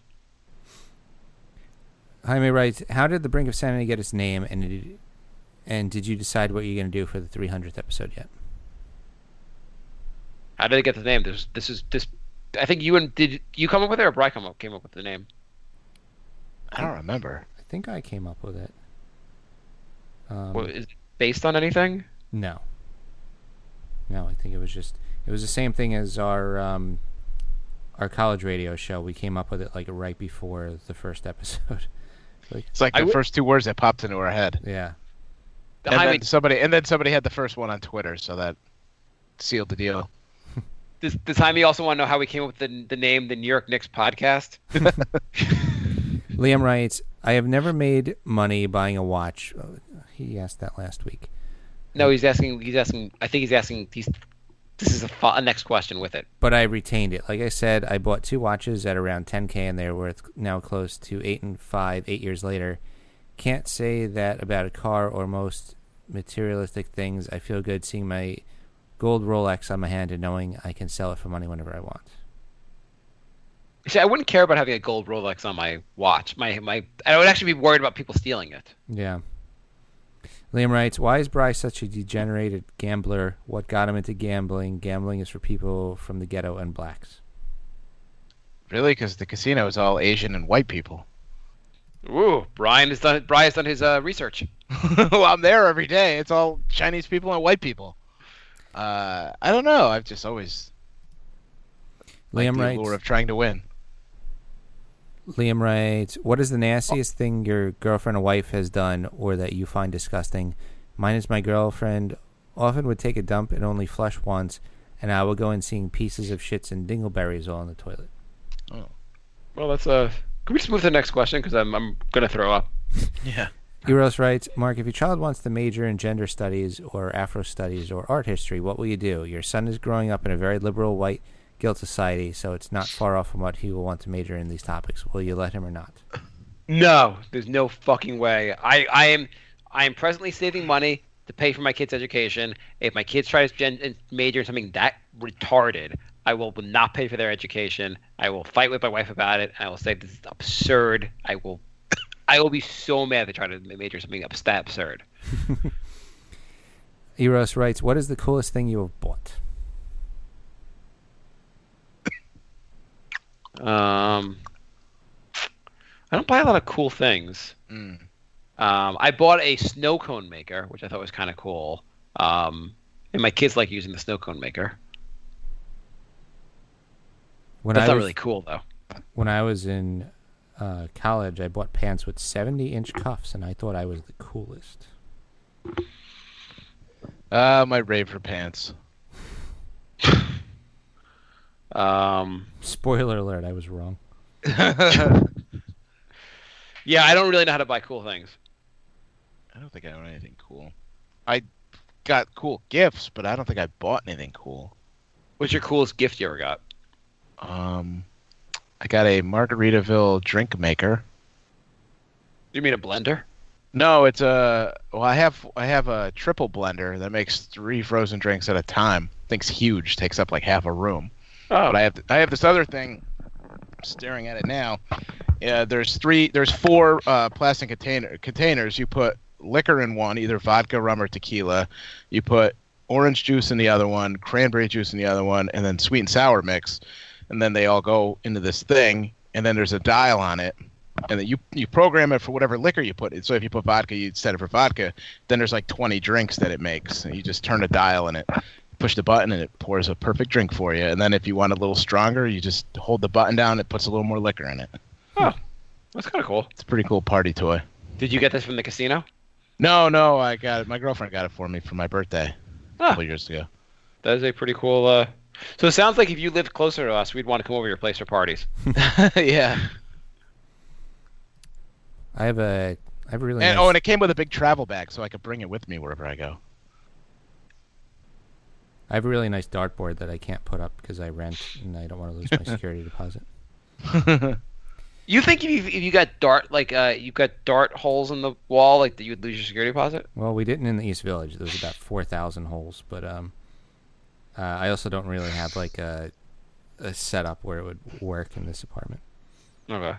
Jaime writes, how did the Brink of Sanity get its name, and did you decide what you're going to do for the 300th episode yet? How did it get the name? This I think did you come up with it, or Brian came up with the name? I don't remember. I think I came up with it. Is it based on anything? No, I think it was the same thing as our college radio show. We came up with it like right before the first episode. It's like the first 2 words that popped into our head. Yeah. And then somebody had the first one on Twitter, so that sealed the deal. Does Jaime also want to know how we came up with the name the New York Knicks podcast? Liam writes, I have never made money buying a watch. he asked that last week. No, he's asking. I think he's asking. This is a next question with it. But I retained it. Like I said, I bought 2 watches at around $10K, and they're worth now close to 8 and 5, 8 years later. Can't say that about a car or most materialistic things. I feel good seeing my gold Rolex on my hand and knowing I can sell it for money whenever I want. See, I wouldn't care about having a gold Rolex on my watch. I would actually be worried about people stealing it. Yeah. Liam writes, why is Bry such a degenerated gambler? What got him into gambling? Gambling is for people from the ghetto and blacks. Really? Because the casino is all Asian and white people. Ooh, Brian has done his research. Well, I'm there every day. It's all Chinese people and white people. I don't know. I've just always Liam the writes, allure of trying to win. Liam writes, what is the nastiest thing your girlfriend or wife has done or that you find disgusting? Mine is my girlfriend often would take a dump and only flush once, and I would go in seeing pieces of shits and dingleberries all in the toilet. Oh. Well, that's Can we just move to the next question? Because I'm going to throw up. Yeah. Eros writes, Mark, if your child wants to major in gender studies or Afro studies or art history, what will you do? Your son is growing up in a very liberal white guilt society, so it's not far off from what he will want to major in these topics. Will you let him or not? No, there's no fucking way. I am presently saving money to pay for my kids' education. If my kids try to major in something that retarded, I will not pay for their education. I will fight with my wife about it. I will say this is absurd. I will be so mad if they try to major in something that absurd. Eros writes, what is the coolest thing you have bought? I don't buy a lot of cool things. I bought a snow cone maker, which I thought was kind of cool. And my kids like using the snow cone maker. That's not really cool, though. When I was in college, I bought pants with 70-inch cuffs, and I thought I was the coolest. My Raver pants. Spoiler alert, I was wrong. Yeah, I don't really know how to buy cool things. I don't think I own anything cool. I got cool gifts, but I don't think I bought anything cool. What's your coolest gift you ever got? I got a Margaritaville drink maker. You mean a blender? No, it's I have a triple blender that makes 3 frozen drinks at a time. Thing's huge, takes up like half a room. Oh. But I have this other thing. I'm staring at it now. There's 4 plastic containers. You put liquor in one, either vodka, rum, or tequila. You put orange juice in the other one, cranberry juice in the other one, and then sweet and sour mix. And then they all go into this thing, and then there's a dial on it, and then you program it for whatever liquor you put in. So if you put vodka, you set it for vodka. Then there's like 20 drinks that it makes. And you just turn a dial in it, push the button, and it pours a perfect drink for you. And then if you want a little stronger, you just hold the button down. It puts a little more liquor in it. Oh, that's kind of cool. It's a pretty cool party toy. Did you get this from the casino? No, I got it. My girlfriend got it for me for my birthday a couple years ago. That is a pretty cool. So it sounds like if you lived closer to us, we'd want to come over to your place for parties. Yeah. I have a really and nice... and it came with a big travel bag, so I could bring it with me wherever I go. I have a really nice dartboard that I can't put up because I rent and I don't want to lose my security deposit. You think if you got you've got dart holes in the wall, like that you would lose your security deposit? Well, we didn't in the East Village. There was about 4,000 holes, but I also don't really have like a setup where it would work in this apartment. Okay.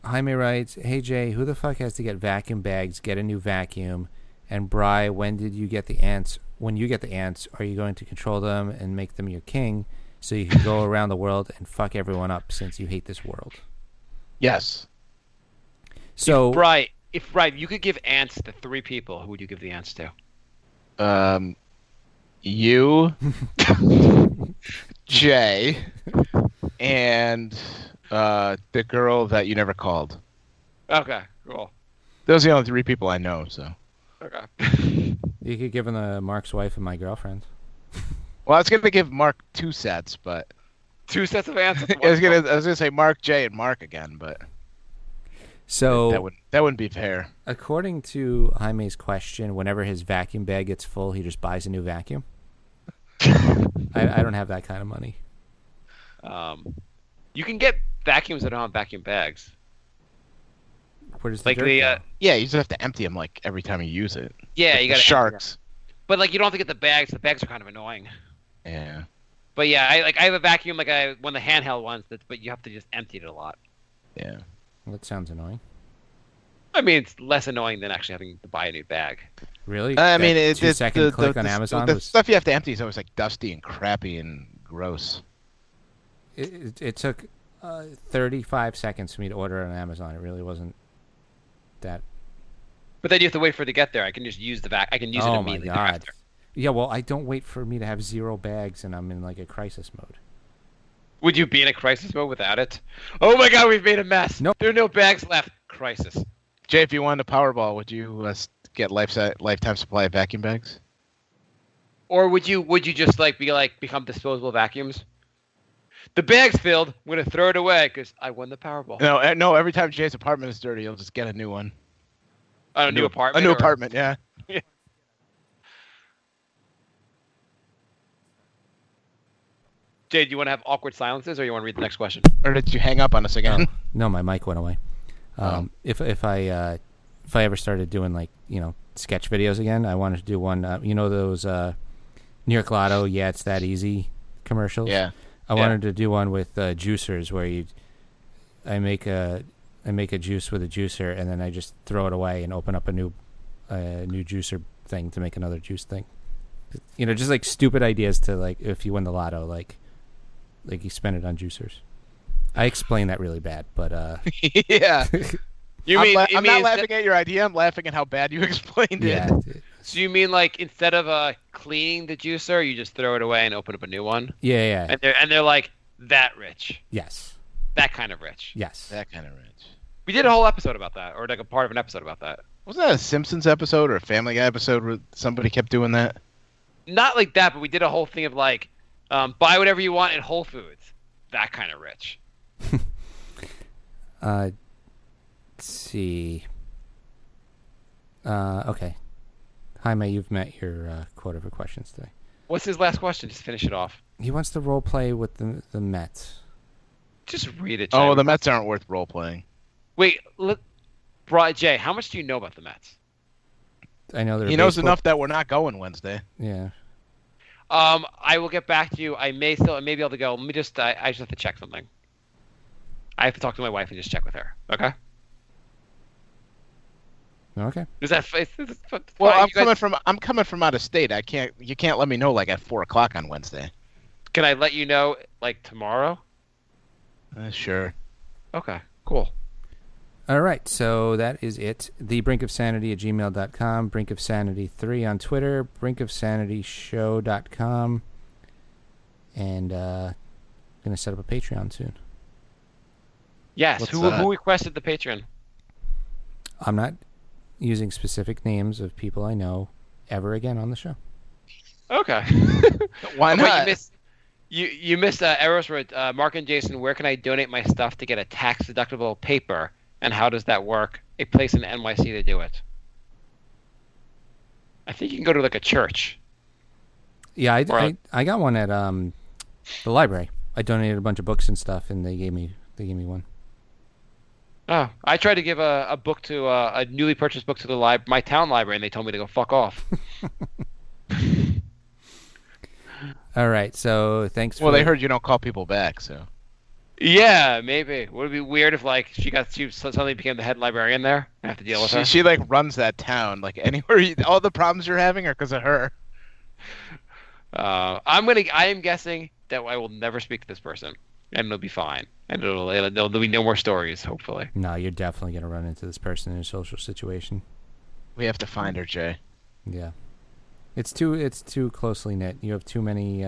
Jaime writes, hey Jay, who the fuck has to get vacuum bags, get a new vacuum? And Bri, when you get the ants, are you going to control them and make them your king so you can go around the world and fuck everyone up since you hate this world? Yes. So if you could give ants to 3 people, who would you give the ants to? You, Jay, and the girl that you never called. Okay, cool. Those are the only 3 people I know, so. Okay. You could give them to Mark's wife and my girlfriend. Well, I was gonna give Mark 2 sets, but 2 sets of ants? I was gonna say Mark, Jay, and Mark again, but So that wouldn't be fair. According to Jaime's question, whenever his vacuum bag gets full, he just buys a new vacuum. I don't have that kind of money. You can get vacuums that don't have vacuum bags. Where does the Like dirt the go? Yeah, you just have to empty them like every time you use it. yeah, Like you the got sharks. But like you don't have to get the bags. The bags are kind of annoying. Yeah. But yeah, I have a vacuum one of the handheld ones, but you have to just empty it a lot. Yeah. Well, that sounds annoying. I mean, it's less annoying than actually having to buy a new bag. Really? I mean, That 2 the second click on Amazon The was. stuff you have to empty is always like dusty and crappy and gross. It took 35 seconds for me to order on Amazon. It really wasn't that. But then you have to wait for it to get there. I can just use the vac. I can use it Oh my immediately god. after. Yeah, well, I don't wait for me to have 0 bags and I'm in like a crisis mode. Would you be in a crisis mode without it? Oh my god, we've made a mess. Nope. There are no bags left. Crisis. Jay, if you wanted a Powerball, would you get lifetime supply of vacuum bags? Or would you just become disposable vacuums? The bag's filled. I'm gonna throw it away because I won the Powerball. No. Every time Jay's apartment is dirty, he'll just get a new one. A new apartment. A new apartment, yeah. Jay, do you want to have awkward silences, or you want to read the next question? Or did you hang up on us again? No, my mic went away. If I ever started doing sketch videos again, I wanted to do one. Those New York Lotto, yeah, it's that easy commercials. Yeah. I wanted to do one with juicers where I make a juice with a juicer and then I just throw it away and open up a new juicer thing to make another juice thing. Just like stupid ideas to if you win the lotto, like you spend it on juicers. I explained that really bad, but Yeah. I'm not mean laughing at your idea. I'm laughing at how bad you explained yeah. it. So you mean instead of cleaning the juicer, you just throw it away and open up a new one? Yeah. And they're like that rich. Yes. That kind of rich. Yes. That kind of rich. We did a whole episode about that, or like a part of an episode about that. Wasn't that a Simpsons episode or a Family Guy episode where somebody kept doing that? Not like that, but we did a whole thing of buy whatever you want at Whole Foods. That kind of rich. Let's see. Okay. Jaime, you've met your quota for questions today. What's his last question? Just finish it off. He wants to role play with the Mets. Just read it, Jay. Oh, the Mets aren't worth role playing. Wait, Jay, how much do you know about the Mets? I know he knows enough that we're not going Wednesday. Yeah. I will get back to you. I may be able to go. Let me just. I just have to check something. I have to talk to my wife and just check with her. Okay. Okay. Is that? Well, fine? I'm coming from out of state. You can't let me know at 4:00 on Wednesday. Can I let you know tomorrow? Sure. Okay. Cool. All right, so that is it. thebrinkofsanity@gmail.com, brinkofsanity3 on Twitter, brinkofsanityshow.com, and going to set up a Patreon soon. Yes. Who requested the Patreon? I'm not using specific names of people I know ever again on the show. Okay. Why not? But you missed Eros wrote, Mark and Jason, where can I donate my stuff to get a tax-deductible paper? And how does that work? A place in NYC to do it. I think you can go to a church. Yeah, I got one at the library. I donated a bunch of books and stuff, and they gave me one. Oh, I tried to give a book to a newly purchased book to my town library, and they told me to go fuck off. All right, so thanks. Well, they heard you don't call people back, so. Yeah, maybe. Would it be weird if she suddenly became the head librarian there? I have to deal with her. She runs that town. Anywhere, all the problems you're having are because of her. I am guessing that I will never speak to this person, and it'll be fine, and there'll be no more stories. Hopefully. No, you're definitely gonna run into this person in a social situation. We have to find her, Jay. Yeah, it's too closely knit. You have too many.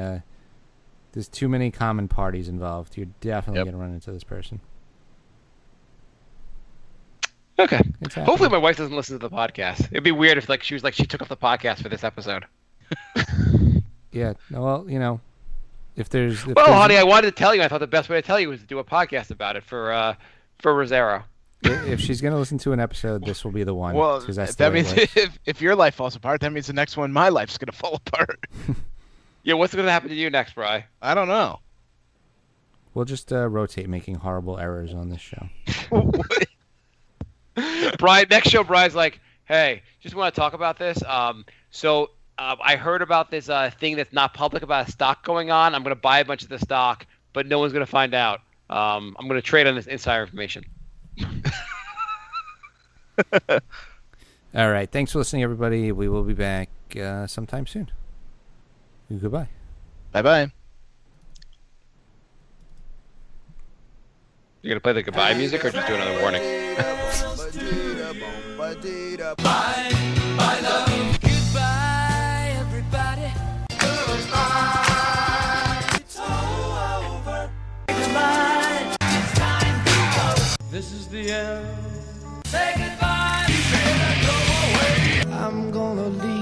There's too many common parties involved. You're definitely going to run into this person. Okay. Hopefully my wife doesn't listen to the podcast. It'd be weird if she took off the podcast for this episode. Yeah. Well, if there's... honey, I wanted to tell you. I thought the best way to tell you was to do a podcast about it for Rosero. If she's gonna listen to an episode, this will be the one. Well, 'cause that's the that way it means works. if your life falls apart, that means the next one, my life's gonna fall apart. Yeah, what's going to happen to you next, Bri? I don't know. We'll just rotate making horrible errors on this show. Next show, Bri's like, hey, just want to talk about this. I heard about this thing that's not public about a stock going on. I'm going to buy a bunch of the stock, but no one's going to find out. I'm going to trade on this insider information. All right. Thanks for listening, everybody. We will be back sometime soon. Goodbye. Bye-bye. You're going to play the goodbye music or just do another warning? Bye, bye, love. Goodbye, everybody. Goodbye. It's all over. Goodbye. It's time to go. This is the end. Say goodbye. You better go away. I'm gonna leave.